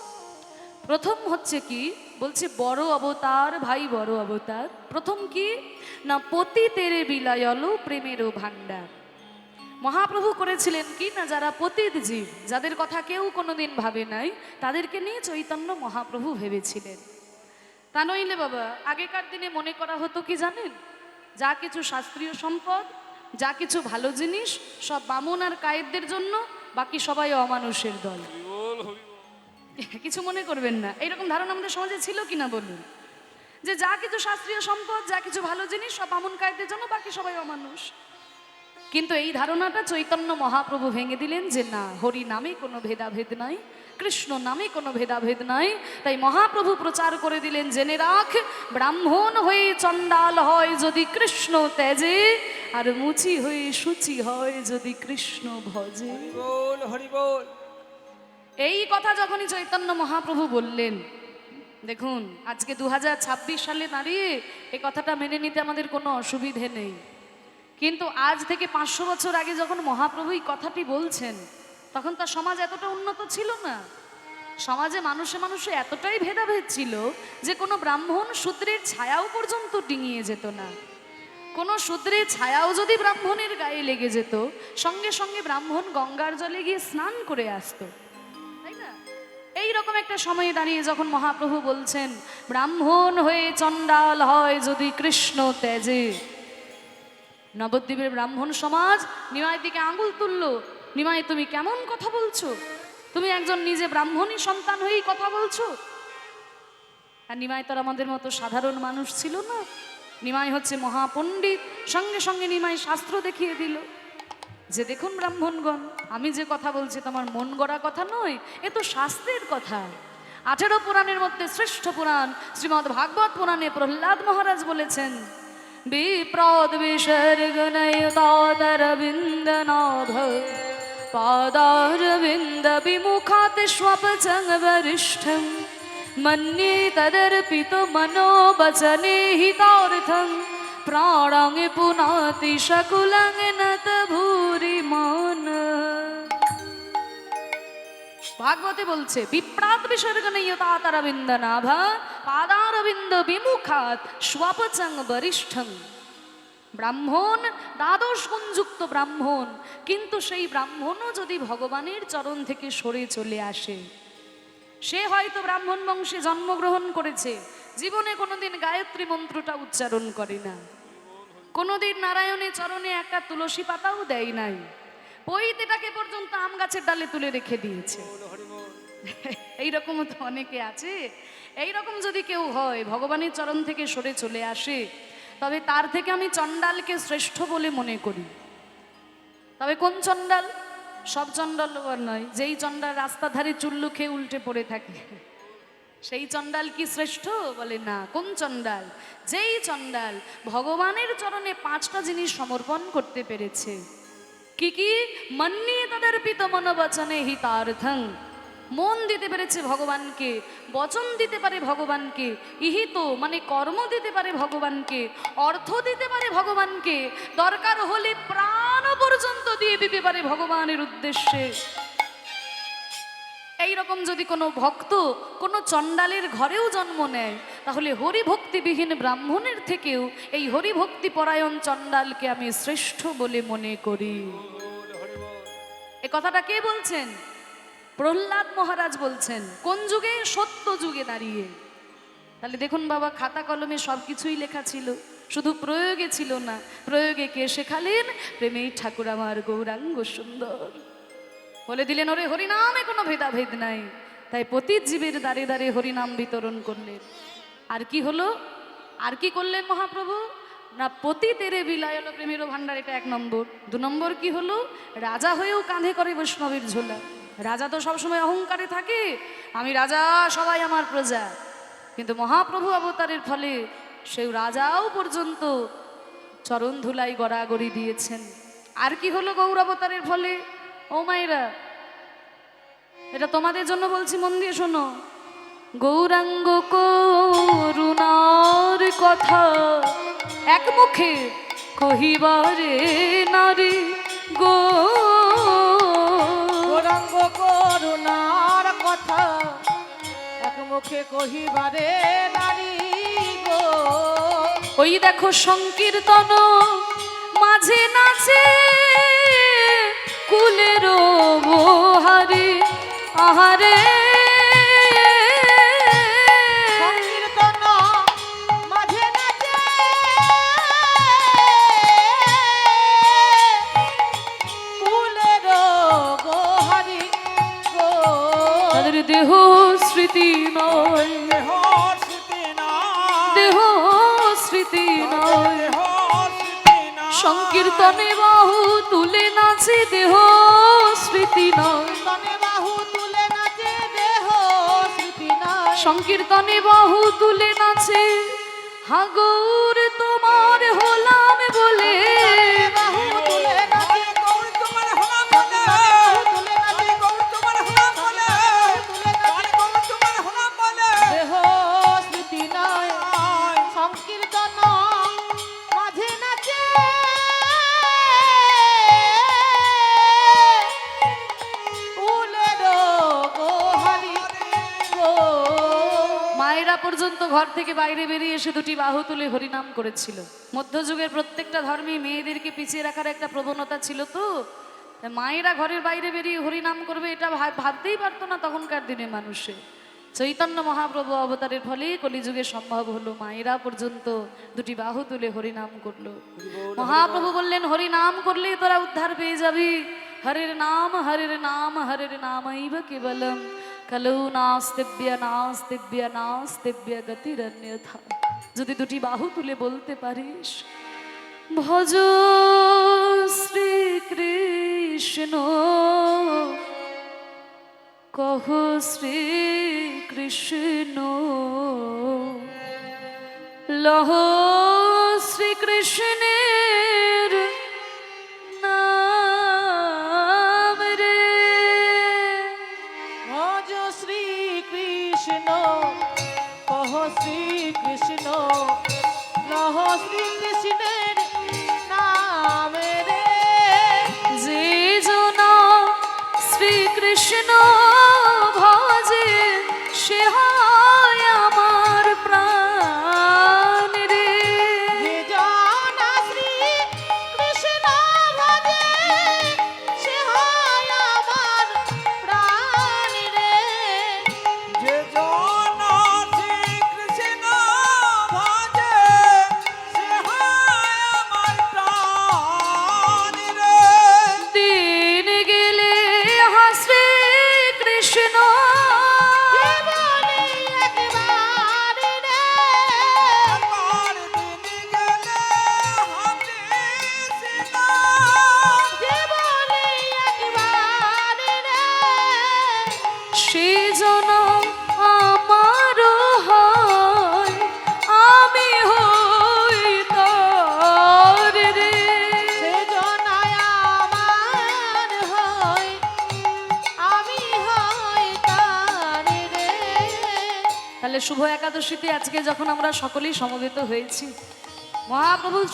প্রথম হচ্ছে কি বলছে, বড় অবতার ভাই বড় অবতার। প্রথম কি না, পতি তেরে বিলায়ল প্রেমেরও ভাণ্ডার। মহাপ্রভু করেছিলেন কি না, যারা পতিত জীব, যাদের কথা কেউ কোনোদিন ভাবে নাই, তাদেরকে নিয়ে চৈতন্য মহাপ্রভু ভেবেছিলেন। তা নইলে বাবা, আগেকার দিনে মনে করা হতো কি জানেন, যা কিছু শাস্ত্রীয় সম্পদ, যা কিছু ভালো জিনিস সব বামুন আর কায়েতদের জন্য, বাকি সবাই অমানুষের দল। কিছু মনে করবেন না, এইরকম ধারণা আমাদের সমাজে ছিল কিনা বলুন, যে যা কিছু শাস্ত্রীয় সম্পদ, যা কিছু ভালো জিনিস সব বামুন কায়েতদের জন্য, বাকি সবাই অমানুষ। কিন্তু এই ধারণাটা চৈতন্য মহাপ্রভু ভেঙে দিলেন যে না, হরি নামে কোনো ভেদাভেদ নাই, কৃষ্ণ নামে কোনো ভেদাভেদ নাই। তাই মহাপ্রভু প্রচার করে দিলেন, জেনে রাখ, ব্রাহ্মণ হয়ে চণ্ডাল হয় যদি কৃষ্ণ তেজে, আর মুচি হয়ে সূচি হয় যদি কৃষ্ণ ভজে। হরি বল। এই কথা যখনই চৈতন্য মহাপ্রভু বললেন, দেখুন আজকে 2026 সালে দাঁড়িয়ে এই কথাটা মেনে নিতে আমাদের কোনো অসুবিধে নেই। কিন্তু আজ থেকে 500 বছর আগে যখন মহাপ্রভু এই কথাটি বলছেন, তখন তার সমাজ এতটা উন্নত ছিল না। সমাজে মানুষে মানুষে এতটাই ভেদাভেদ ছিল যে কোনো ব্রাহ্মণ শূদ্রের ছায়াও পর্যন্ত ডিঙিয়ে যেত না। কোনো শূদ্রের ছায়াও যদি ব্রাহ্মণের গায়ে লেগে যেত, সঙ্গে সঙ্গে ব্রাহ্মণ গঙ্গার জলে গিয়ে স্নান করে আসতো, তাই না? এইরকম একটা সময়ে দাঁড়িয়ে যখন মহাপ্রভু বলছেন, ব্রাহ্মণ হয়ে চণ্ডাল হয় যদি কৃষ্ণ তেজে, নবদ্বীপের ব্রাহ্মণ সমাজ নিমাইয়ের দিকে আঙুল তুললো, নিমাই তুমি কেমন কথা বলছো? তুমি একজন নিজে ব্রাহ্মণী সন্তান হয়েই কথা বলছো। আর নিমাই তো আমাদের মতো সাধারণ মানুষ ছিল না, নিমাই হচ্ছে মহাপণ্ডিত। সঙ্গে সঙ্গে নিমাই শাস্ত্র দেখিয়ে দিল যে দেখুন ব্রাহ্মণগণ, আমি যে কথা বলছি তোমার মন গড়া কথা নয়, এ তো শাস্ত্রের কথা। 18 পুরাণের মধ্যে শ্রেষ্ঠ পুরাণ শ্রীমদ্ ভাগবত পুরাণে প্রহ্লাদ মহারাজ বলেছেন, বিপ্রদ বিসর্গনয়তাদরবিন্দ নাভ পাদারবিন্দ বিমুখাত স্বপচং বরিষ্ঠং মন্যে তদর্পিত মনোবচনে হিতার্থং प्राणं पुनाति शकुलं नत भूरि मान। ভাগবতে বলছে বিপ্রাত বিসর্গনয়তাতরবিন্দ নাভা পাদারবিন্দ বিমুখাত স্বপচং বরিষ্ঠং। ব্রাহ্মণ দ্বাদশ গুণযুক্ত ব্রাহ্মণ, কিন্তু সেই ব্রাহ্মণও যদি ভগবানের চরণ থেকে সরে চলে আসে, সে হয়তো ব্রাহ্মণ বংশে জন্মগ্রহণ করেছে, জীবনে কোনোদিন গায়ত্রী মন্ত্রটা উচ্চারণ করে না, কোনোদিন নারায়ণের চরণে একটা তুলসী পাতাও দেয় নাই, পৈতেটাকে পর্যন্ত আম গাছের ডালে তুলে রেখে দিয়েছে। এইরকমও তো অনেকে আছে। এইরকম যদি কেউ হয়, ভগবানের চরণ থেকে সরে চলে আসে, তবে তার থেকে আমি চণ্ডালকে শ্রেষ্ঠ বলে মনে করি। তবে কোন চণ্ডাল? সব চণ্ডাল নয়, যেই চণ্ডাল রাস্তার ধারে চুল্লু খেয়ে উল্টে পড়ে থাকে সেই চণ্ডাল কি শ্রেষ্ঠ? বলে না। কোন চণ্ডাল? যেই চণ্ডাল ভগবানের চরণে 5টা জিনিস সমর্পণ করতে পেরেছে। কি কি? মন্যে তদর্পিত মনোবচনে হিতার্থং, মন দিতে পেরেছে ভগবানকে, বচন দিতে পারে ভগবানকে, ইহিত মানে কর্ম দিতে পারে ভগবানকে, অর্থ দিতে পারে ভগবানকে, দরকার হলে প্রাণ পর্যন্ত দিয়ে দিতে পারে ভগবানের উদ্দেশ্যে। এইরকম যদি কোনো ভক্ত কোনো চণ্ডালের ঘরেও জন্ম নেয়, তাহলে হরিভক্তিবিহীন ব্রাহ্মণের থেকেও এই হরিভক্তি পরায়ণ চণ্ডালকে আমি শ্রেষ্ঠ বলে মনে করি। এ কথাটা কে বলছেন? প্রহ্লাদ মহারাজ বলছেন। কোন যুগে? সত্য যুগে দাঁড়িয়ে। তাহলে দেখুন বাবা, খাতা কলমে সব কিছুই লেখা ছিল, শুধু প্রয়োগে ছিল না। প্রয়োগে কে শেখালেন? প্রেমেই ঠাকুর আমার গৌরাঙ্গ সুন্দর বলে দিলেন, ওরে হরিনামে কোনো ভেদাভেদ নাই। তাই পতিত জীবের দ্বারে দ্বারে হরিনাম বিতরণ করলেন। আর কি হলো? আর কি করলেন মহাপ্রভু? না, পতিতেরে বিলায়ল প্রেমেরও ভান্ডার, এটা 1 নম্বর। 2 নম্বর কি হলো? রাজা হয়েও কাঁধে করে বৈষ্ণবের ঝোলা। রাজা তো সবসময় অহংকারে থাকে, আমি রাজা, সবাই আমার প্রজা। কিন্তু মহাপ্রভু অবতারের ফলে সেই রাজাও পর্যন্ত চরণ ধুলাই গড়াগড়ি দিয়েছেন। আর কি হলো গৌর অবতারের ফলে? ও মায়েরা, এটা তোমাদের জন্য বলছি, মন দিয়ে শোনো। গৌরাঙ্গ করুণার কথা এক মুখে কহিবারে নারী গো, গৌরাঙ্গ করুণার কথা এক মুখে কহিবারে নারী গো। ওই দেখো সংকীর্তন মাঝে নাচে কুলের বহারে, আহারে সংকীর্তন মাঝে নাচে কুলের গোহারি গো। তাদের দেহ স্মৃতি নয়, দেহ স্মৃতি নয়, দেহ স্মৃতি নয়, দেহ স্মৃতি নয়। সংকীর্তনে বাহু তুলে নাচে দেহ স্মৃতি নয়, তনে বাহু তুলে নাচে দেহ স্মৃতি নয়। সংকীর্তনে বাহু তুলে নাচে হাগৌর তোমার হলাম বলে, বাহু তুলে নাচে গৌর তোমার হলাম বলে, তুলে নাচে গৌর তোমার হলাম বলে, তুলে নাচে গৌর তোমার হলাম বলে। দেহ স্মৃতি নয়, সংকীর্তন মাঝে নাচে কুলের গোহারি গো। মায়েরা পর্যন্ত ঘর থেকে বাইরে বেরিয়ে এসে 2টি বাহু তুলে হরিনাম করেছিল। মধ্যযুগের প্রত্যেকটা ধর্মে মেয়েদেরকে পিছিয়ে রাখার একটা প্রবণতা ছিল, তো তাই মায়েরা ঘরের বাইরে বেরিয়ে হরিনাম করবে এটা ভাবতেই পারতো না তখনকার দিনে মানুষে। চৈতন্য মহাপ্রভু অবতারের ফলে কলিযুগে সম্ভব হলো, মায়েরা পর্যন্ত 2টি বাহু তুলে হরিনাম করলো। মহাপ্রভু বললেন, হরিনাম করলে তোরা উদ্ধার পেয়ে যাবি। হরের নাম হরের নাম হরের নামৈব কেবলম কলৌ নাস্তিব্য নাস্তিব্য নাস্তিব্য গতিরন্যথা। যদি 2টি বাহু তুলে বলতে পারিস, ভজ শ্রীকৃষ্ণ কহ শ্রীকৃষ্ণ, লহ শ্রীকৃষ্ণের নাম রে। ভজ শ্রীকৃষ্ণ কহ শ্রীকৃষ্ণ, লহ শ্রীকৃষ্ণ শুভ একাদশীতে আজকে যখন আমরা সকলেই সমবেত হয়েছি, মহাপ্রভুর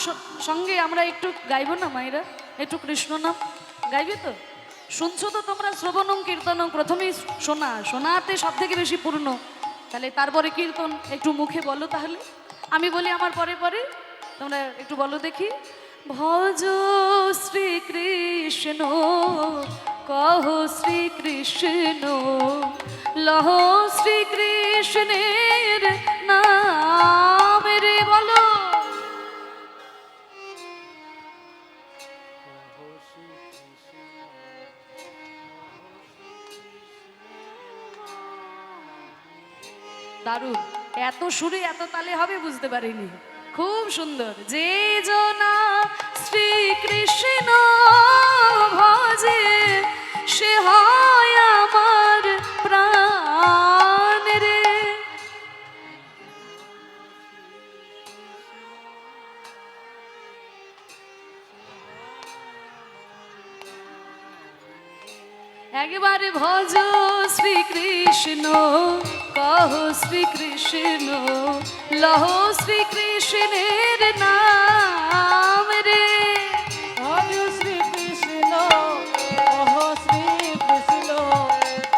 সঙ্গে আমরা একটু গাইব না মায়েরা? একটু কৃষ্ণ নাম গাইবে তো? শুনছো তো তোমরা? শ্রবণম কীর্তনম, প্রথমেই শোনা, শোনাতে সব থেকে বেশি পূর্ণ। তাহলে তারপরে কীর্তন একটু মুখে বলো। তাহলে আমি বলি আমার পরে পরে, তোমরা একটু বলো দেখি। ভজ শ্রীকৃষ্ণ, কহ শ্রীকৃষ্ণ, লহ শ্রীকৃষ্ণের নাম রে, বলো। দারুণ, এত সুরে এত তালে হবে বুঝতে পারিনি, খুব সুন্দর। যে জনা শ্রীকৃষ্ণ ভজে, সে হয় আমার প্রাণ রে। একবার ভজ শ্রীকৃষ্ণ, কহ শ্রীকৃষ্ণ, লহ শ্রীকৃষ্ণের নাম রে। ভজ শ্রীকৃষ্ণ, কহ শ্রীকৃষ্ণ,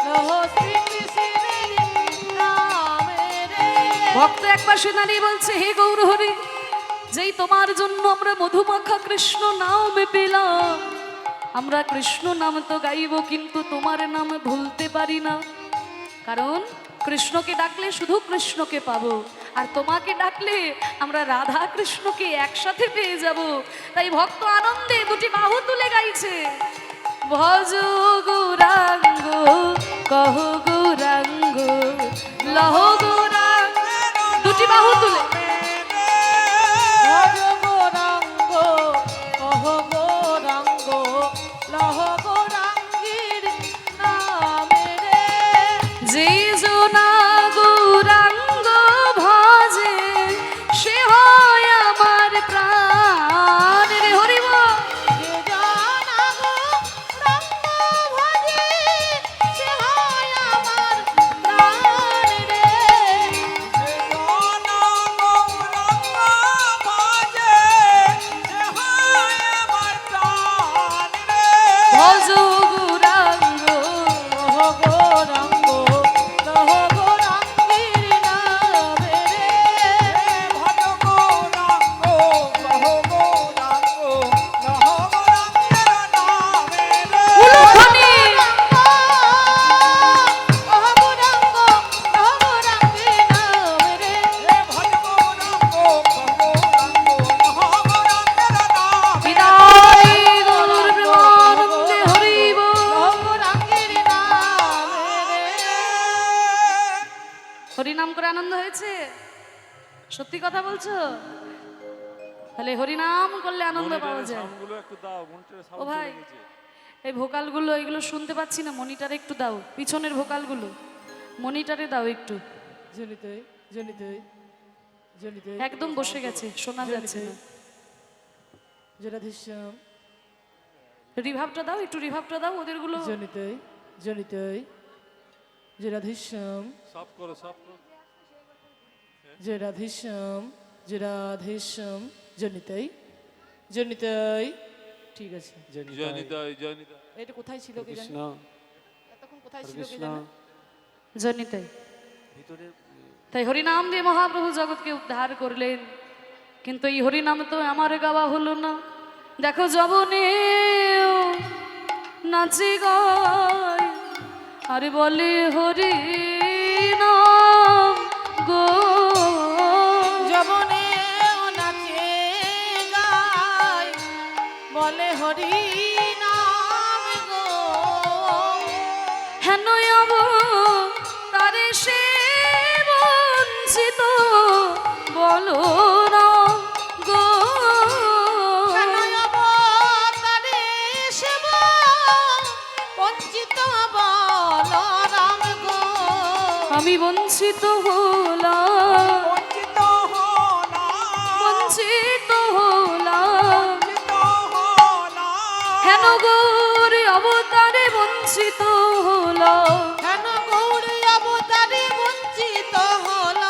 লহ শ্রীকৃষ্ণের নাম রে। ভক্ত একপাশে দাঁড়িয়ে বলছে, হে গৌর হরি, যেই তোমার জন্য আমরা মধুমাখা কৃষ্ণ নাম পেলাম, আমরা কৃষ্ণ নাম তো গাইব, কিন্তু তোমার নাম ভুলতে পারি না। কারণ কৃষ্ণকে ডাকলে শুধু কৃষ্ণকে পাবো, আর তোমাকে ডাকলে আমরা রাধা কৃষ্ণকে একসাথে পেয়ে যাব। তাই ভক্ত আনন্দে দুটি বাহু তুলে গাইছে, ভজ গৌরাঙ্গ, কহ গৌরাঙ্গ, লহ গৌরাঙ্গ, দুটি বাহু তুলে। ভজ গৌরাঙ্গ, কহ গৌরাঙ্গ, লহ গৌরাঙ্গীর নাম রে। যে জনা গৌরাঙ্গ ভজে, সে হয় আমার প্রাণ রে। হরি বল। যে জনা গৌরাঙ্গ ভজে, সে হয় আমার প্রাণ রে। যে জনা গৌরাঙ্গ ভজে, সে হয় আমার প্রাণ রে। ভজ গৌরাঙ্গ, কহ গৌরাঙ্গ, লহ গৌরাঙ্গীর নাম রে। ভজ গৌরাঙ্গ, কহ গৌরাঙ্গ, লহ গৌরাঙ্গীর নাম রে। উলুধ্বনি। কহ গৌরাঙ্গ, লহ গৌরাঙ্গীর নাম রে। ভজ গৌরাঙ্গ, কহ গৌরাঙ্গ, লহ গৌরাঙ্গীর নাম রে। বিদায় গৌরানন্দে হরি বল। লহ গৌরাঙ্গীর নাম রে। হরিনাম করে আনন্দ হয়েছে? সত্যি কথা বলছো? তাহলে হরিনাম করলে আনন্দ পাওয়া যায়। সাউন্ডগুলো একটু দাও, মনিটরে ও সাউন্ড ভাই, চলে গেছে। এই ভোকালগুলো এগুলো শুনতে পাচ্ছি না, মনিটরে একটু দাও। পিছনের ভোকালগুলো মনিটরে দাও একটু। জনিতে জনিতে জনিতে একদম বসে গেছে, শোনা যাচ্ছে না। জরাধীশ্যাম রিভাবটা দাও, একটু রিভাবটা দাও ওদেরগুলো। জনিতে জনিতে জরাধীশ্যাম সব করো, সব করো। জরাধীশ্যাম জরাধীশ্যাম জনিতে জনিতে। ঠিক আছে, জয়নিতাই, জয়নিতাই। এটা কোথায় ছিল কে জানি? এতক্ষণ কোথায় ছিল কে জানি? জনিতে। তাই হরিনাম দিয়ে মহাপ্রভু জগৎকে উদ্ধার করলেন। কিন্তু এই হরিনাম তো আমার গাওয়া হলো না। দেখো যবনে নাচে গায় আর বলে হরি নাম গো। যবনে নাচে গায় বলে হরি নাম গো। হেন অব তারে সে বঞ্চিত বলো রাম গো। কেন অবতারে সেব বঞ্চিত বলরাম গো। আমি বঞ্চিত হলাম, বঞ্চিত হলাম, বঞ্চিত হলাম। বঞ্চিত হলাম। হেন গৌরী অবতারে বঞ্চিত হলাম। কেন গৌরী অবতারে বঞ্চিত হলাম।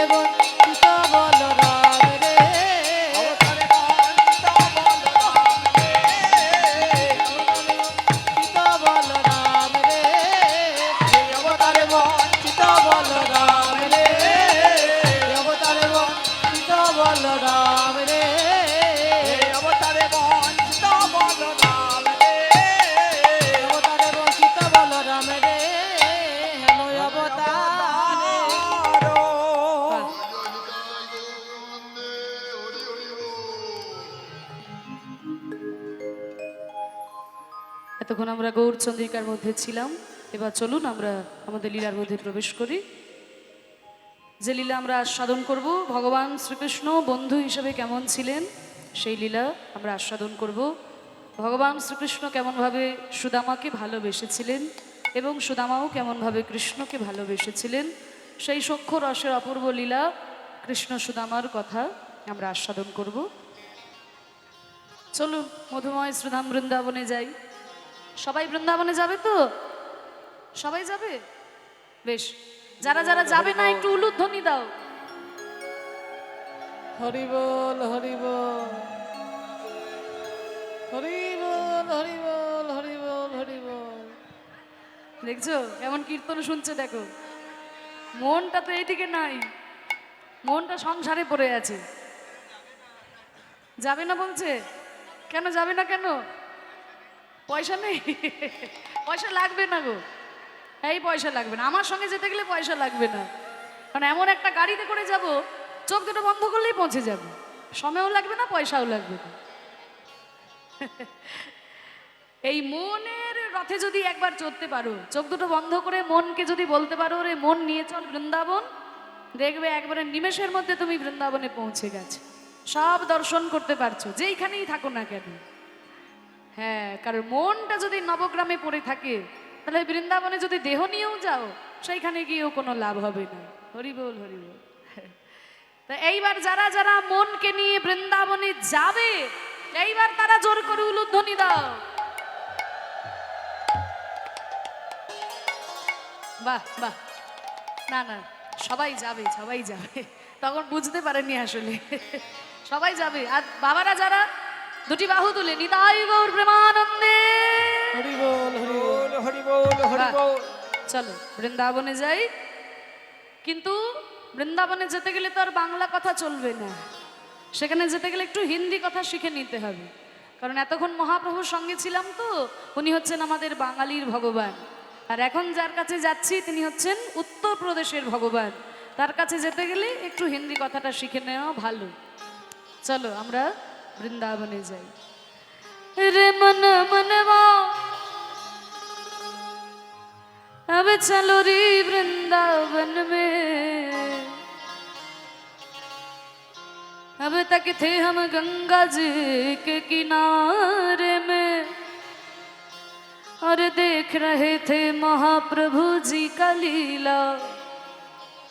এতক্ষণ আমরা গৌরচন্দ্রিকার মধ্যে ছিলাম, এবার চলুন আমরা আমাদের লীলার মধ্যে প্রবেশ করি। যে লীলা আমরা আস্বাদন করব, ভগবান শ্রীকৃষ্ণ বন্ধু হিসেবে কেমন ছিলেন সেই লীলা আমরা আস্বাদন করব। ভগবান শ্রীকৃষ্ণ কেমনভাবে সুদামাকে ভালোবেসেছিলেন এবং সুদামাও কেমনভাবে কৃষ্ণকে ভালোবেসেছিলেন, সেই সখ্য রসের অপূর্ব লীলা কৃষ্ণ সুদামার কথা আমরা আস্বাদন করব। চলুন মধুময় শ্রীধাম বৃন্দাবনে যাই। সবাই বৃন্দাবনে যাবে তো? সবাই যাবে? বেশ, যারা যারা যাবে না একটু উলুধ্বনি দাও। হরি বল হরি বল হরি বল হরি বল হরি বল হরি বল। দেখছো কেমন কীর্তন শুনছে, দেখো মনটা তো এইদিকে নাই, মনটা সংসারে পড়ে আছে। যাবে না বলছে, কেন যাবে না কেন? পয়সা নেই? পয়সা লাগবে না গো, এই পয়সা লাগবে না, আমার সঙ্গে যেতে গেলে পয়সা লাগবে না, কারণ এমন একটা গাড়িতে করে যাব চোখ দুটো বন্ধ করলেই পৌঁছে যাবে, সময়ও লাগবে না পয়সাও লাগবে না। এই মনের রথে যদি একবার চড়তে পারো, চোখ দুটো বন্ধ করে মনকে যদি বলতে পারো রে মন নিয়ে চল বৃন্দাবন, দেখবে একবারে নিমেষের মধ্যে তুমি বৃন্দাবনে পৌঁছে গেছো, সব দর্শন করতে পারছো যেইখানেই থাকো না কেন। হ্যাঁ, কারণ মনটা যদি নবগ্রামে পড়ে থাকে তাহলে বৃন্দাবনে যদি দেহ নিয়েও যাও সেইখানে গিয়েও কোনো লাভ হবে না। হরি বল হরি বল। তা এইবার যারা যারা মনকে নিয়ে বৃন্দাবনে যাবে এইবার তারা জোর করে উলুধ্বনি দাও। বাহ বাহ, না না সবাই যাবে, সবাই যাবে, তখন বুঝতে পারেনি আসলে সবাই যাবে। আর বাবারা যারা দুটি বাহু তুলে নিতাই গৌর প্রেমানন্দে হরি বল হরি বল হরি বল হরি বল। চলো বৃন্দাবনে যাই। কিন্তু বৃন্দাবনে যেতে গেলে তো আর বাংলা কথা চলবে না, সেখানে যেতে গেলে একটু হিন্দি কথা শিখে নিতে হবে, কারণ এতক্ষণ মহাপ্রভুর সঙ্গে ছিলাম তো, উনি হচ্ছেন আমাদের বাঙালির ভগবান, আর এখন যার কাছে যাচ্ছি তিনি হচ্ছেন উত্তরপ্রদেশের ভগবান, তার কাছে যেতে গেলে একটু হিন্দি কথাটা শিখে নেওয়া ভালো। চলো আমরা বৃন্দাবনে যাই। রে মন মনवा अब चलो रे वृंदावन में, अब तक थे हम गंगा जी के किनारे में और देख रहे थे महाप्रभु जी का लीला।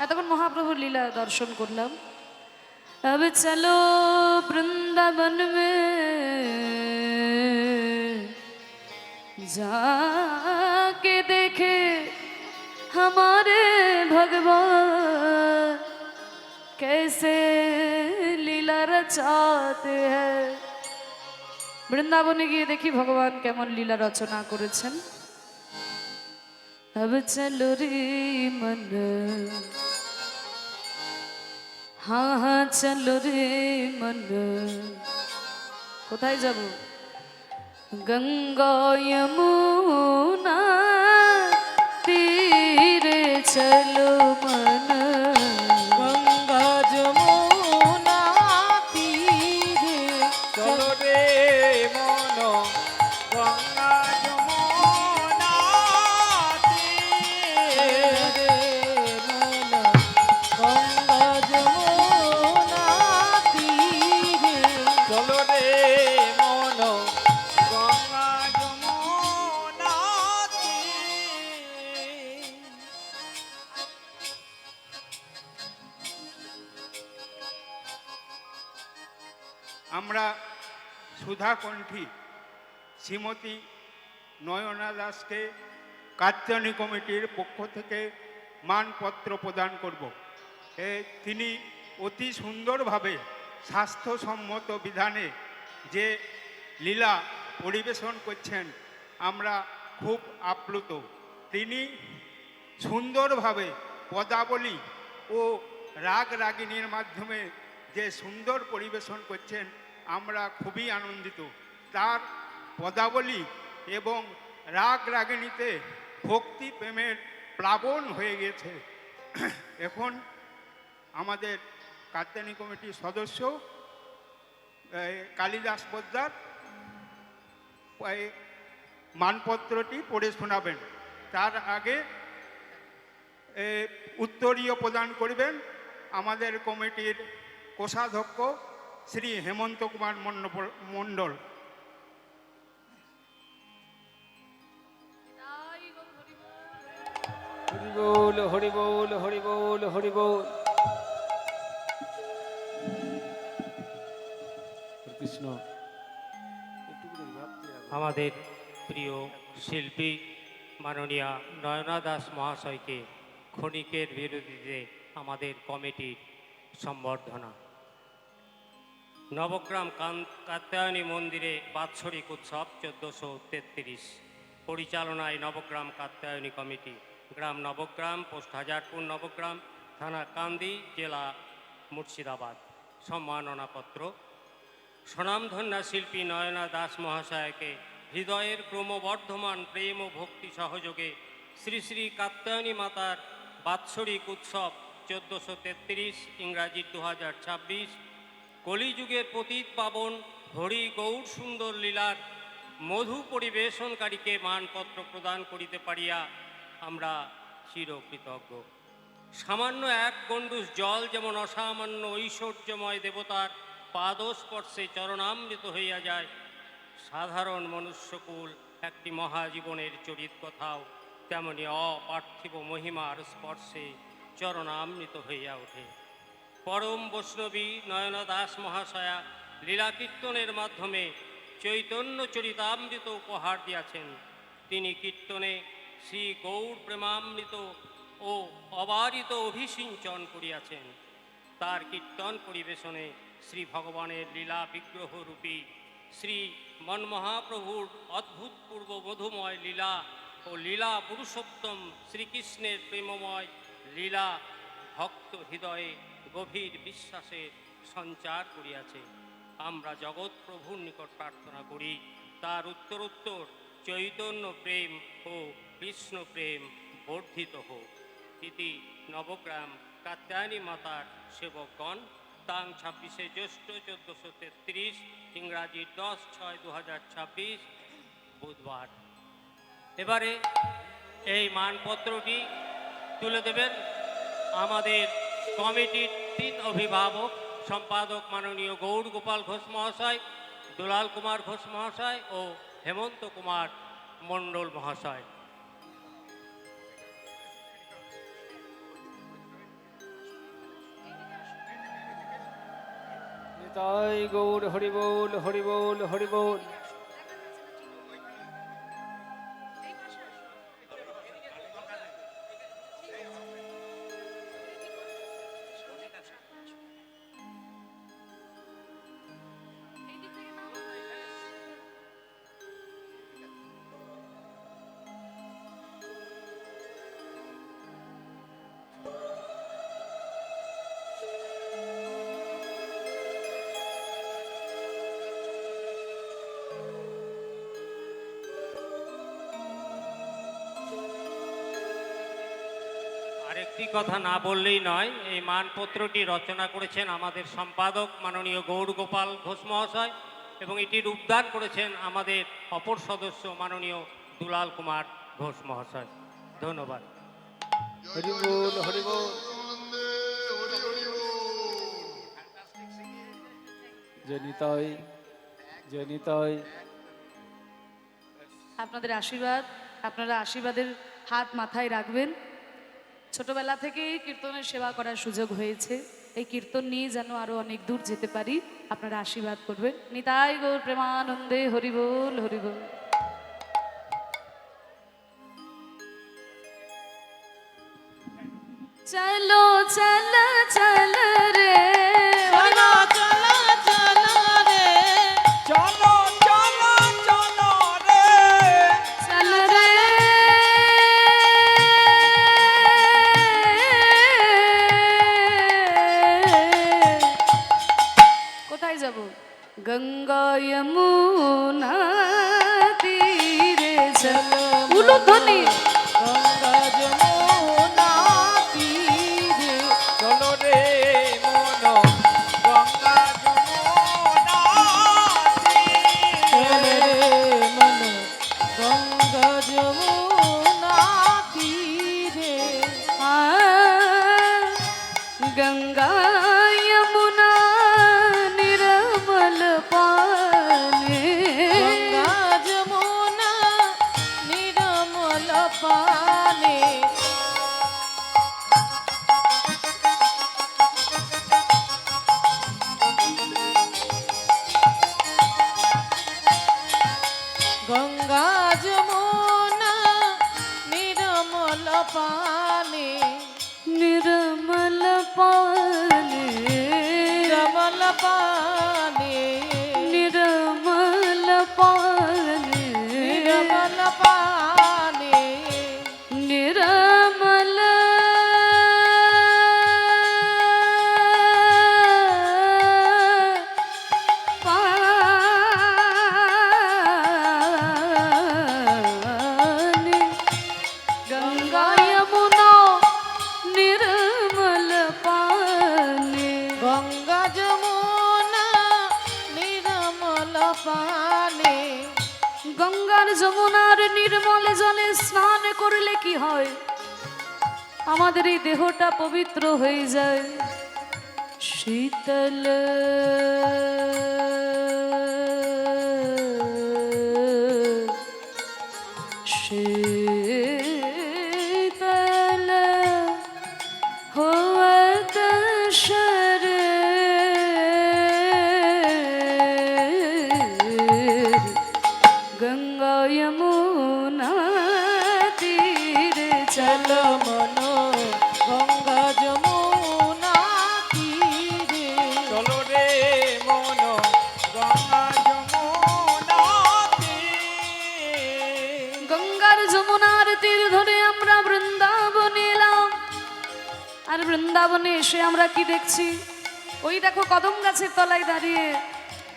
এতক্ষণ মহাপ্রভুর লীলা দর্শন করলাম। अब चलो वृंदावन में जाके देखे हमारे भगवान कैसे लीला रचाते हैं। বৃন্দাবনে গিয়ে দেখি ভগবান কেমন লীলা রচনা করেছেন। अब चलो रे मन, हाँ हाँ चलो रे मन। কোথায় যাব? गंगा यमुना तीरे चलो मन, গঙ্গা যমুনা তীরে চলো রে মন গঙ্গা যমুনা তীরে। মন গঙ্গা যমুনা তীরে চলো রে মন গঙ্গা যমুনা তীরে। আমরা সুধাকণ্ঠী শ্রীমতী নয়না দাসকে কাত্যায়নী কমিটির পক্ষ থেকে মানপত্র প্রদান করব। তিনি অতি সুন্দরভাবে স্বাস্থ্যসম্মত বিধানে যে লীলা পরিবেশন করছেন আমরা খুব আপ্লুত। তিনি সুন্দরভাবে পদাবলী ও রাগ রাগিনীর মাধ্যমে যে সুন্দর পরিবেশন করছেন আমরা খুবই আনন্দিত। তার পদাবলী এবং রাগ রাগিনীতে ভক্তি প্রেমের প্লাবন হয়ে গেছে। এখন আমাদের কাত্যায়নী কমিটির সদস্য কালিদাস পোদ্দার মানপত্রটি পড়ে শোনাবেন। তার আগে উত্তরীয় প্রদান করবেন আমাদের কমিটির কোষাধ্যক্ষ শ্রী হেমন্ত কুমার মণ্ডল। হরি বল হরি বল হরি বল হরি বল। কৃষ্ণ। আমাদের প্রিয় শিল্পী মাননীয়া নয়না দাস মহাশয়কে ক্ষণিকের বিরতিতে আমাদের কমিটির সম্বর্ধনা। নবগ্রাম কাত্যায়নী মন্দিরে বাৎসরিক উৎসব 1433, পরিচালনায় নবগ্রাম কাত্যায়নী কমিটি, গ্রাম নবগ্রাম, পোস্ট হাজারপুর নবগ্রাম, থানা কান্দি, জেলা মুর্শিদাবাদ। সম্মাননাপত্র। স্বনামধন্যা শিল্পী নয়না দাস মহাশয়কে হৃদয়ের ক্রমবর্ধমান প্রেম ও ভক্তি সহযোগে শ্রী শ্রী কাত্যায়নী মাতার বাৎসরিক উৎসব 1433, ইংরাজি 2026, কলিযুগের পতিত পাবন হরি গৌর সুন্দর লীলার মধু পরিবেশনকারীকে মানপত্র প্রদান করিতে পারিয়া আমরা চিরকৃতজ্ঞ। সামান্য এক গণ্ডূষ জল যেমন অসামান্য ঐশ্বর্যময় দেবতার পাদস্পর্শে চরণামৃত হইয়া যায়, সাধারণ মনুষ্যকুল একটি মহাজীবনের চরিত কথাও তেমনি অপার্থিব মহিমার স্পর্শে চরণামৃত হইয়া ওঠে। পরম বৈষ্ণবী নয়না দাস মহাশয়া লীলা কীর্তনের মাধ্যমে চৈতন্য চরিতামৃত উপহার দিয়াছেন। তিনি কীর্তনে শ্রী গৌর প্রেমামৃত ও অবারিত অভিষিঞ্চন করিয়াছেন। তার কীর্তন পরিবেশনে শ্রী ভগবানের লীলা বিগ্রহরূপী শ্রী মনমহাপ্রভুর অদ্ভুতপূর্ব মধুময় লীলা ও লীলা পুরুষোত্তম শ্রীকৃষ্ণের প্রেমময় লীলা ভক্ত হৃদয়ে গভীর বিশ্বাসের সঞ্চার করিয়াছে। আমরা জগৎ প্রভুর নিকট প্রার্থনা করি তার উত্তরোত্তর চৈতন্য প্রেম ও কৃষ্ণ প্রেম বর্ধিত হোক। ইতি নবগ্রাম কাত্যায়নী মাতার সেবকগণ। তাং 26শে জ্যৈষ্ঠ 1433, ইংরাজি 10/6/2026, বুধবার। এবারে এই মানপত্রটি তুলে দেবেন আমাদের কমিটির 3 অভিভাবক, সম্পাদক মাননীয় গৌর গোপাল ঘোষ মহাশয়, দুলাল কুমার ঘোষ মহাশয় ও হেমন্ত কুমার মণ্ডল মহাশয়। নিতাই গৌর হরি বল হরি বল হরি বল। আরেকটি কথা না বললেই নয়, এই মানপত্রটি রচনা করেছেন আমাদের সম্পাদক মাননীয় গৌর গোপাল ঘোষ মহাশয় এবং এটি রূপদান করেছেন আমাদের অপর সদস্য মাননীয় দুলাল কুমার ঘোষ মহাশয়। ধন্যবাদ। হরি বল হরি বল। জয় নিতাই জয় নিতাই। আপনাদের আশীর্বাদ, আপনারা আশীর্বাদের হাত মাথায় রাখবেন। ছোটবেলা থেকেই কীর্তনের সেবা করার সুযোগ হয়েছে। এই কীর্তন নিয়ে যেন আরো অনেক দূর যেতে পারি, আপনারা আশীর্বাদ করবেন। নিতাই গৌর প্রেমানন্দে হরি বল হরি বল। চলো চলো চলো রে চলো চলো চলো রে, চলো চলো চলো রে, চলো রে কোথায় যাব? গঙ্গা যমুনা তীরে চলো। উলুধ্বনি। গঙ্গা যমুনা তীরে চলো রে মন, গঙ্গা যমুনা তীরে চলো রে মন, গঙ্গা গঙ্গা যমুনা নির্মল পানি নির্মল পানি নির্মল পানি নির্মল পানি নির্মল পানি নির্মল পানি গঙ্গা যমুনা নির্মল পানি গঙ্গা যমুনা নির্মল পানি গঙ্গার যমুনার নির্মল জলে স্নান করলে কি হয়? আমাদের এই দেহটা পবিত্র হয়ে যায়। শীতল শীতল होवत शरीर गंगा यमुना तीरे चलो মনো গঙ্গা যমুনা তীরে চলো রে মন গঙ্গা যমুনা গঙ্গার যমুনার তীর ধরে আমরা বৃন্দাবনে এলাম। আর বৃন্দাবনে এসে আমরা কি দেখছি? ওই দেখো কদম গাছের তলায় দাঁড়িয়ে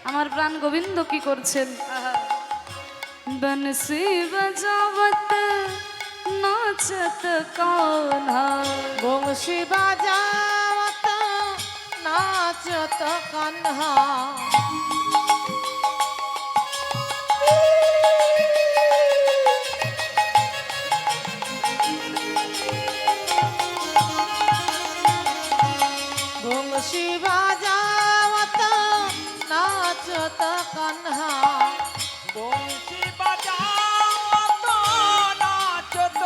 আমার প্রাণ গোবিন্দ কি করছেন? বনসি বাজাবত নাচত কান্হা বংশী বাজাওয়াত নাচত কান্হা বংশী বাজাওয়াত নাচত কান্হা বংশী বাজাওয়াত নাচত কানা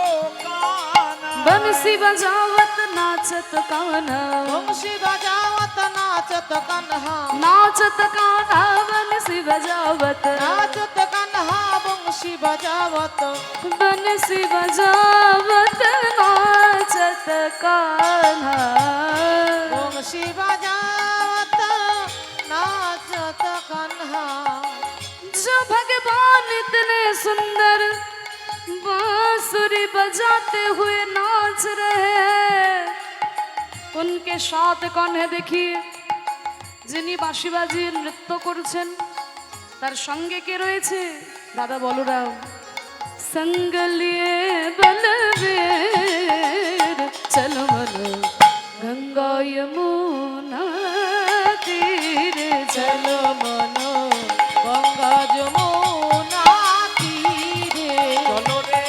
বনসি বাজাবত নাচত কান্হা বংশী বাজাওয়াত নাচত কান্হা नाचत कान्हा बंसी बजावत नाचत कान्हा बंशी बजावत बंसी बजावत नाचत कान्हा बंशी बजावत नाचत कान्हा जो भगवान इतने सुंदर बांसुरी बजाते हुए नाच रहे हैं, उनके साथ कौन है? देखिए, যিনি বাঁশি বাজিয়ে নৃত্য করছেন তার সঙ্গে কে রয়েছে? দাদা বলরাম। সঙ্গ লিয়ে বলবীর চলো মনো গঙ্গা যমুনা তীরে চলো মনো গঙ্গা যমুনা তীরে চলো রে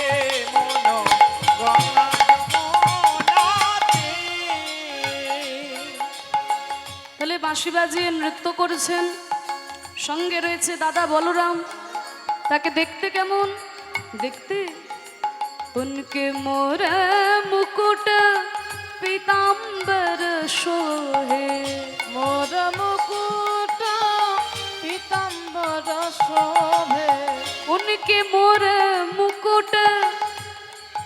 মন গঙ্গা যমুনা তাহলে বাঁশি বাজিয়ে নৃত্য করছেন, সঙ্গে রয়েছে দাদা বলরাম। তাকে দেখতে কেমন? দেখতে উনকে মোরা মুকুট पीताम्बर शोहे मोर मुकुट पीताम्बर शोभे उनके मोर मुकुट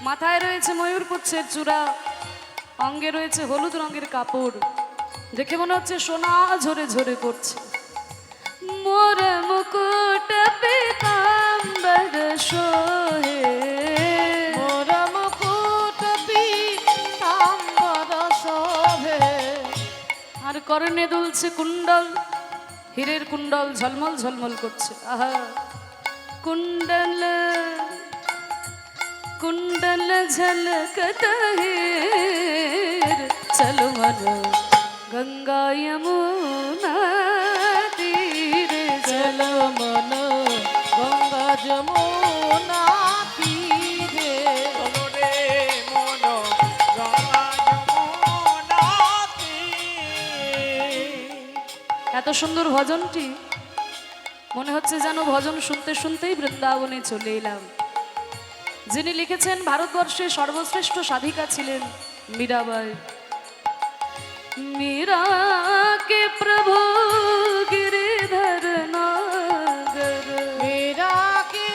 মাথায় রয়েছে ময়ূর পুচ্ছের চূড়া, অঙ্গে রয়েছে হলুদ রঙের কাপড়, দেখে মনে হচ্ছে সোনা ঝরে ঝরে পড়ছে। মোর মুকুট পীতাম্বর শোহে मोर मुकुट पीताम्बर शोभे আর করণে দুলছে কুণ্ডল, হীরের কুণ্ডল ঝলমল ঝলমল করছে। আহা কুণ্ডল कुंडल झलकत हीर चलो मनो गंगा यमुना तीरे चलो मन गंगा जमुना तीरे চলো রে মন গঙ্গা যমুনা তীরে এত সুন্দর ভজনটি মনে হচ্ছে যেন ভজন শুনতে শুনতেই বৃন্দাবনে চলে এলাম। যিনি লিখেছেন ভারতবর্ষের সর্বশ্রেষ্ঠ সাধিকা ছিলেন মীরাবাই। मीरा के प्रभु गिरिधर नागर मेरा के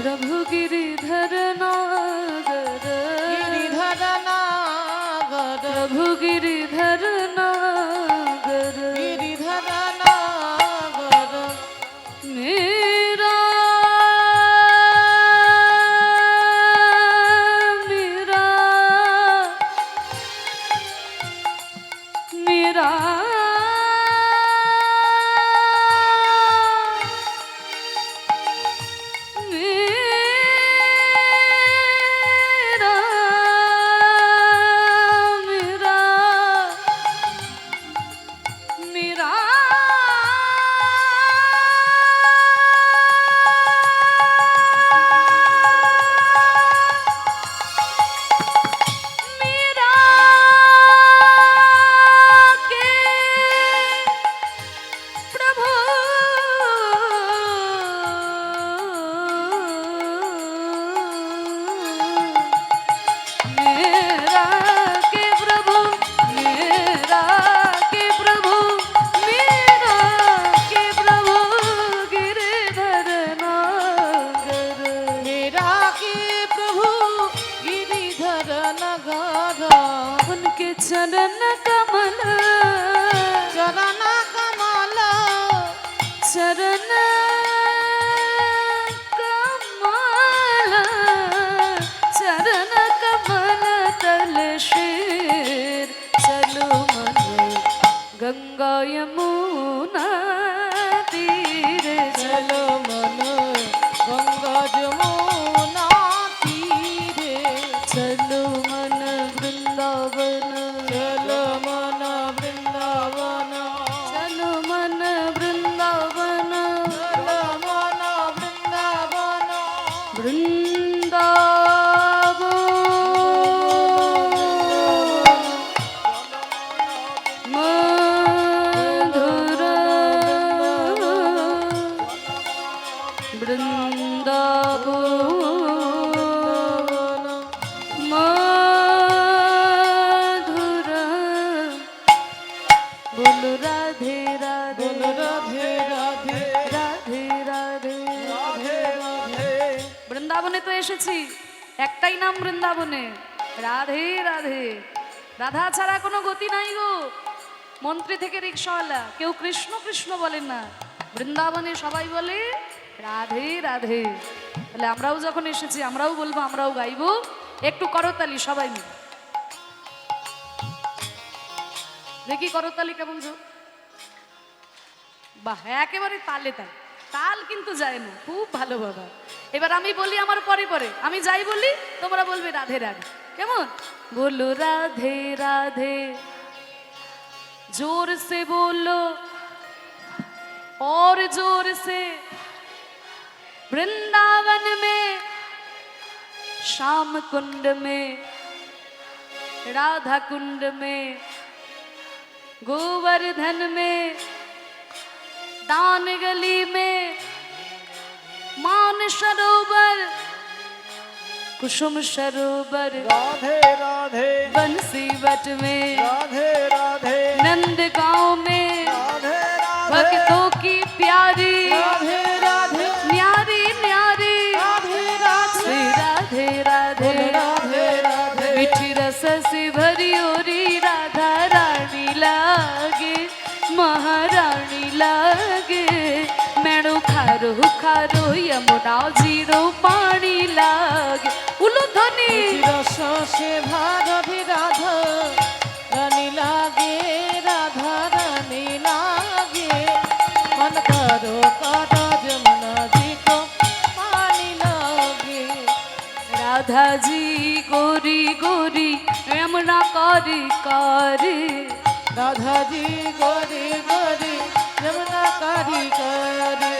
प्रभु गिरिधर नागर गिरिधर नागर प्रभु गिरिधर नागर गिरिधर नागर मेरा मेरा मेरा मेरा मेरा मेरा मेरा के प्रभु मेरा के प्रभु मेरा के प्रभु मेरा के प्रभु गिरिधर नागर मेरा के प्रभु गिरिधर नगर उनके चरण कमल चरण कमल चरण कमल चरण कमल तल शेर चलो मन गंगा यमुना तीरे चलो मन गंगा जमुना तीरे चलो मन वृंदावन चलो मन वृंदावन चलो मन वृंदावन चलो मन वृंदावन वृंदावन मधुर वृंदावन मधुर बोलो राधे राधे बोल राधे राधे রাধে রাধে राधे राधे বৃন্দাবনে তো এসেছি, একটাই নাম বৃন্দাবনে, রাধে রাধে। রাধা ছাড়া কোনো গতি নাই গো। মন্ত্রী থেকে রিক্সাওয়ালা কেউ কৃষ্ণ কৃষ্ণ বলেন না, বৃন্দাবনে সবাই বলে রাধে রাধে। তাহলে আমরাও যখন এসেছি আমরাও বলবো, আমরাও গাইবো। একটু করতালি সবাই মিলে, দেখি করতালি কেমন জোর। বাহ, একেবারে তালে তাল, তাল কিন্তু যায় না, খুব ভালো বাবা। এবার আমি বলি আমার পরে পরে, আমি যাই বলি তোমরা বলবে রাধে রাধে, কেমন? बोलो राधे राधे, जोर से बोलो और जोर से। वृंदावन में, श्याम कुंड में, राधा कुंड में, गोवर्धन में, दान गली में, मान सरोवर, कुसुम सरोवर, राधे राधे बंसी बट में, राधे राधे नंद गांव में, राधे राधे भक्तों की प्यारी राधे राधे न्यारी न्यारी राधे राधे श्री राधे राधे राधे राधे मिठी रस से भरी ओरी राधा रानी लागे, महारानी लागे। मैणो खारो खारो यमुना जीरो पानी लागे। उलूध्वनि रस से भारती राधा रानी लागे, राधा रानी लागे। मन करो करो जमुना जी को पानी लागे। राधा जी गोरी गोरी यमुना कारी कारी। राधा जी गोरी गोरी यमुना कारी कारी।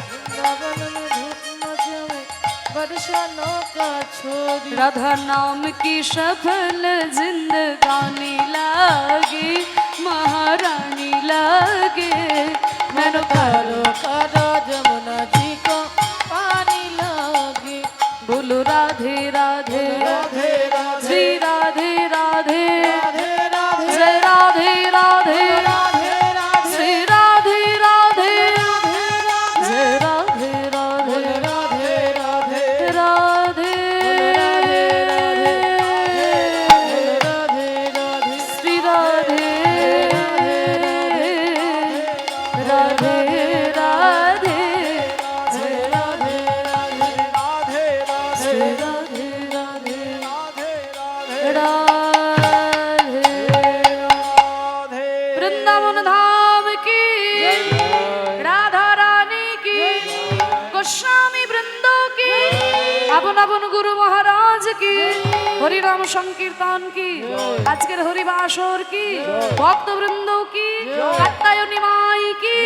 वृंदावन में धूप मचाए बरसानों का छोरी। राधा नाम की सफल जिंदगानी लागे, महारानी लागे। मैंने करो करो जमुना जी को पानी लागे। बोलो राधे राधे राधे राधे श्री राधे राधे राधे राधे जय राधे राधे राधे राधे श्री राधे राधे राधे जय राधे राधे राधे राधे রাধে রাধে রাধে রাধে রাধে রাধে রাধে রাধে রাধে রাধে রাধে রাধে वृंदावन धाम की राधा रानी की गोस्वामी वृंदों की আপন আপন গুরু মহারাজ কি হরিনাম সংকীর্তন কি আজকের হরিবাসর কি ভক্তবৃন্দ কি কাত্যায়নী মাই কি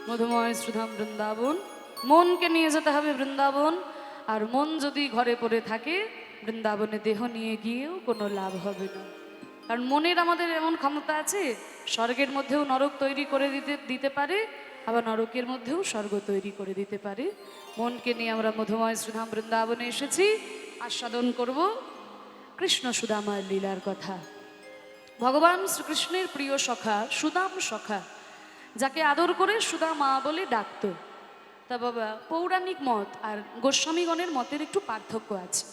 মধুময় শ্রীধাম বৃন্দাবন। মনকে নিয়ে যেতে হবে বৃন্দাবন, আর মন যদি ঘরে পড়ে থাকে বৃন্দাবনে দেহ নিয়ে গিয়েও কোনো লাভ হবে না। কারণ মনের আমাদের এমন ক্ষমতা আছে, স্বর্গের মধ্যেও নরক তৈরি করে দিতে পারে, আবার নরকের মধ্যেও স্বর্গ তৈরি করে দিতে পারে। মনকে নিয়ে আমরা মধুময় শ্রীধাম বৃন্দাবনে এসেছি, আস্বাদন করব কৃষ্ণ সুদামার লীলার কথা। ভগবান শ্রীকৃষ্ণের প্রিয় সখা সুদাম সখা, যাকে আদর করে সুদামা বলে ডাকত। তা বাবা, পৌরাণিক মত আর গোস্বামীগণের মতের একটু পার্থক্য আছে।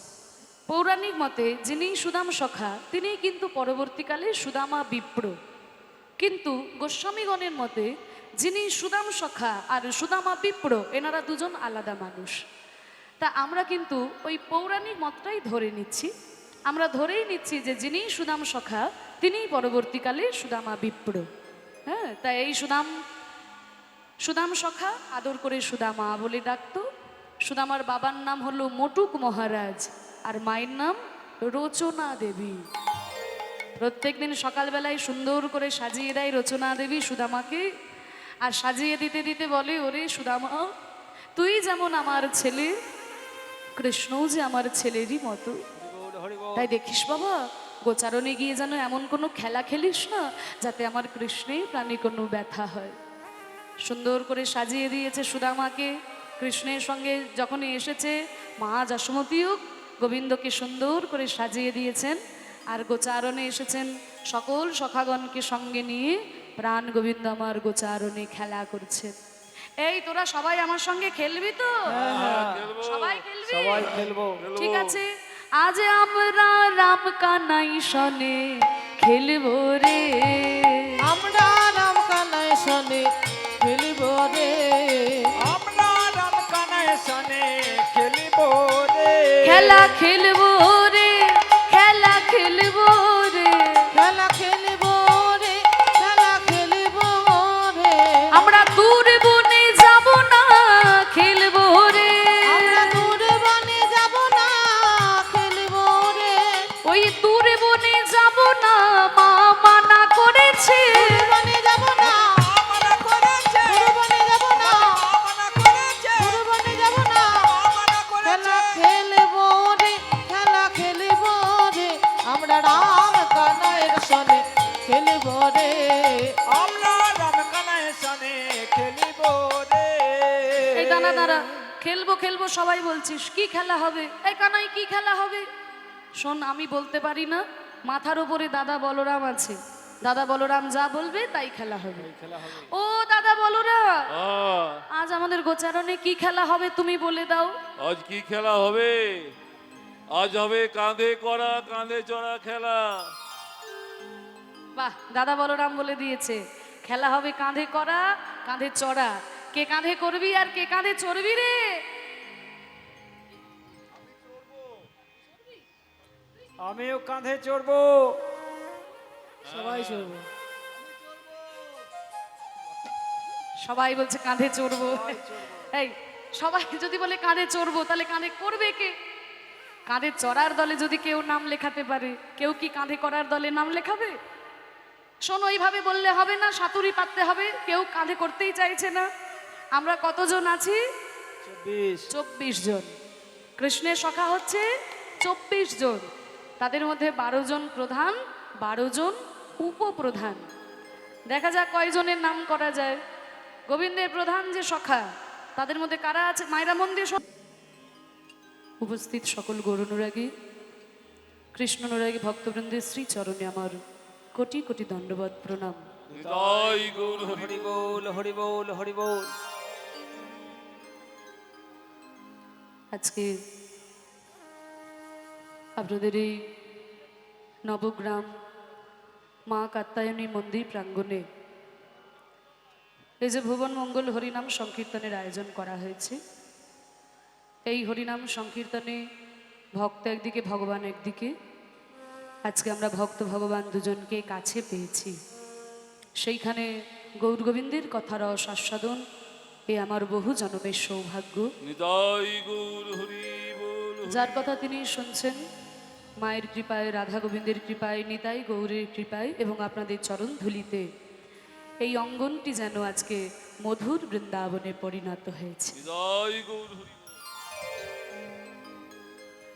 পৌরাণিক মতে যিনি সুদাম সখা তিনিই কিন্তু পরবর্তীকালে সুদামা বিপ্র, কিন্তু গোস্বামীগণের মতে যিনি সুদাম সখা আর সুদামা বিপ্র এনারা দুজন আলাদা মানুষ। তা আমরা কিন্তু ওই পৌরাণিক মতটাই ধরে নিচ্ছি, আমরা ধরেই নিচ্ছি যে যিনি সুদাম সখা তিনিই পরবর্তীকালে সুদামা বিপ্র। হ্যাঁ, তাই এই সুদাম সখা আদর করে সুদামা বলে ডাকত। সুদামার বাবার নাম হলো মটুক মহারাজ আর মায়ের নাম রচনা দেবী। প্রত্যেকদিন সকালবেলায় সুন্দর করে সাজিয়ে দেয় রচনা দেবী সুদামাকে, আর সাজিয়ে দিতে দিতে বলে, ওরে সুদামা, তুই যেমন আমার ছেলে, কৃষ্ণও যে আমার ছেলেরই মতো। তাই দেখিস বাবা, গোচারণে গিয়ে যেন এমন কোনো খেলা খেলিস না যাতে আমার কৃষ্ণের প্রাণে কোনো ব্যথা হয়। সুন্দর করে সাজিয়ে দিয়েছে সুদামাকে। কৃষ্ণের সঙ্গে যখনই এসেছে মা যশোমতীও গোবিন্দকে সুন্দর করে সাজিয়ে দিয়েছেন, আর গোচারণে এসেছেন সকল সখাগণকে সঙ্গে নিয়ে প্রাণ গোবিন্দ আমার গোচারণে খেলা করছে। এই তোরা সবাই আমার সঙ্গে খেলবি তো? সবাই খেলবি? সবাই খেলবো। ঠিক আছে, আজ আমরা রাম কানাই সনে খেলবো রে, আমরা রাম কানাই সনে খেলিব রে, আমরা রাম কানাই সনে খেলিব রে, খেলা খেলবো রে, খেলা খেলবো রে, খেলা খেলিব রে, খেলা খেলিব রে, আমরা দূর বনে যাব না খেলবো রে, আমরা দূর বনে যাব না খেলিব রে, ওই দূর বনে যাব না মা মানা করেছে, বনে যাব না মানা করেছে, বনে যাব না মানা করেছে, বনে যাব না মানা করেছে, খেলা খেলিব রে, খেলা খেলিব রে, আমরা রাম কানাইয়ের সনে খেলিব রে, আমরা রাম কানাইয়ের সনে খেলিব রে। এই দানা দাঁড়া, খেলবো খেলবো সবাই বলছিস, কি খেলা হবে? এই কানাই কি খেলা হবে? শোন, আমি বলতে পারি না, মাথার উপরে দাদা বলরাম আছে, দাদা বলরাম যা বলবে তাই খেলা হবে। ও দাদা বলরাম, আজ আমাদের গোচারণে কি খেলা হবে তুমি বলে দাও। আজ কি খেলা হবে? আজ হবে কাঁধে করা কাঁধে চড়া খেলা। বাহ, দাদা বলরাম বলে দিয়েছে খেলা হবে কাঁধে করা কাঁধে চড়া। কে কাঁধে করবি আর কে কাঁধে চড়বি রে? আমিও কাঁধে চড়বো। সবাই চলবো, সবাই বলছে কাঁধে চড়বো। এই সবাই যদি বলে কাঁধে চড়বো, তাহলে কাঁধে করবে কে? কাঁধে চড়ার দলে যদি কেউ নাম লেখাতে পারে, কেউ কি কাঁধে করার দলে নাম লেখাবে? শোনো, এইভাবে বললে হবে না, সাতুরি পাততে হবে। কেউ কাঁধে করতেই চাইছে না। আমরা কতজন আছি? 24 জন। কৃষ্ণের সখা হচ্ছে 24 জন, তাদের মধ্যে 12 জন প্রধান, 12 জন উপপ্রধান। দেখা যাক কয়জনের নাম করা যায়। গোবিন্দের প্রধান যে সখা, তাদের মধ্যে কারা আছে? মায়েরা মন দিয়ে উপস্থিত সকল গৌরনুরাগী কৃষ্ণনুরাগী ভক্তবৃন্দের শ্রী চরণে আমার কোটি কোটি দণ্ডবত প্রণাম। নিতাই গৌর হরি। হরি বল, হরি বল, হরি বল। আজকে আপনাদের এই নবগ্রাম মা কাত্যায়নী মন্দির প্রাঙ্গণে এই যে ভুবন মঙ্গল হরিনাম সংকীর্তনের আয়োজন করা হয়েছে, এই হরিনাম সংকীর্তনে ভক্ত একদিকে, ভগবান একদিকে। আজকে আমরা ভক্ত ভগবান দুজনকে কাছে পেয়েছি। সেইখানে গৌর গোবিন্দের কথা রস আস্বাদন এ আমার বহু জনমের সৌভাগ্য। নিতাই গৌর হরি বল। যার কথা তিনি শুনছেন, মায়ের কৃপায়, রাধা গোবিন্দের কৃপায়, নিতাই গৌরের কৃপায় এবং আপনাদের চরণ ধুলিতে এই অঙ্গনটি যেন আজকে মধুর বৃন্দাবনে পরিণত হয়েছে। নিতাই গৌর হরি বল।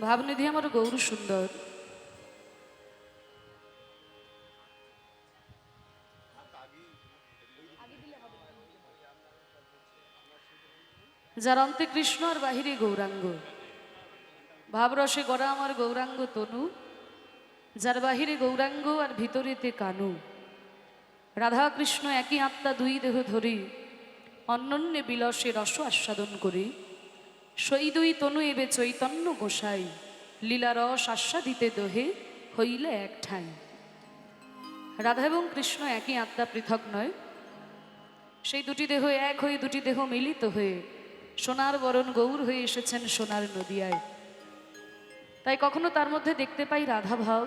ভাবনিধি আমার গৌর সুন্দর, যার অন্তে কৃষ্ণ আর বাহিরে গৌরাঙ্গ, ভাবরসে গড়া আমার গৌরাঙ্গ তনু, যার বাহিরে গৌরাঙ্গ আর ভিতরেতে কানু। রাধা কৃষ্ণ একই আত্মা, দুই দেহ ধরি অন্যন্যে বিলাসে রস আস্বাদন করি। সই দুই তনু এবে চৈতন্য গোসাই, লীলা রস আস্বাদিতে দোহে হইলে এক ঠাঁই। রাধা এবং কৃষ্ণ একই আত্মা, পৃথক নয়। সেই দুটি দেহ এক হয়ে, দুটি দেহ মিলিত হয়ে সোনার বরণ গৌর হয়ে এসেছেন সোনার নদিয়ায়। তাই কখনো তার মধ্যে দেখতে পাই রাধা ভাব,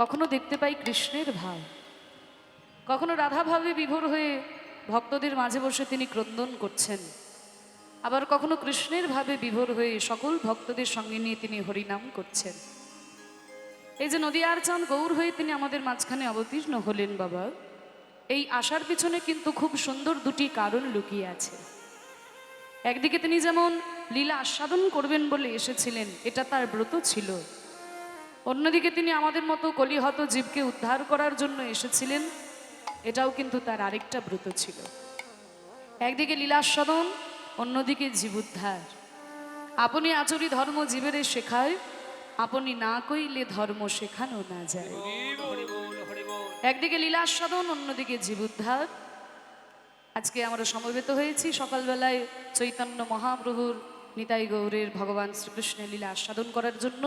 কখনো দেখতে পাই কৃষ্ণের ভাব, কখনো রাধা ভাবে বিভোর হয়ে ভক্তদের মাঝে বসে তিনি ক্রন্দন করছেন, আবার কখনো কৃষ্ণের ভাবে বিভোর হয়ে সকল ভক্তদের সঙ্গে নিয়ে তিনি হরিনাম করছেন। এই যে নদিয়ার চাঁদ গৌর হয়ে তিনি আমাদের মাঝখানে অবতীর্ণ হলেন বাবা, এই আশার পিছনে কিন্তু খুব সুন্দর দুটি কারণ লুকিয়ে আছে। একদিকে তিনি যেমন লীলা আস্বাদন করবেন বলে এসেছিলেন, এটা তার ব্রত ছিল। অন্যদিকে তিনি আমাদের মতো কলিহত জীবকে উদ্ধার করার জন্য এসেছিলেন, এটাও কিন্তু তার আরেকটা ব্রত ছিল। একদিকে লীলাস্বাদন, অন্যদিকে জীব উদ্ধার। আপনি আচরি ধর্ম জীবের শেখায়, আপনি না কইলে ধর্ম শেখানো না যায়। একদিকে লীলাস্বাদন, অন্যদিকে জীব উদ্ধার। আজকে আমরা সমবেত হয়েছি সকালবেলায় চৈতন্য মহাপ্রভুর, নিতাই গৌরের, ভগবান শ্রীকৃষ্ণের লীলা আস্বাদন করার জন্য।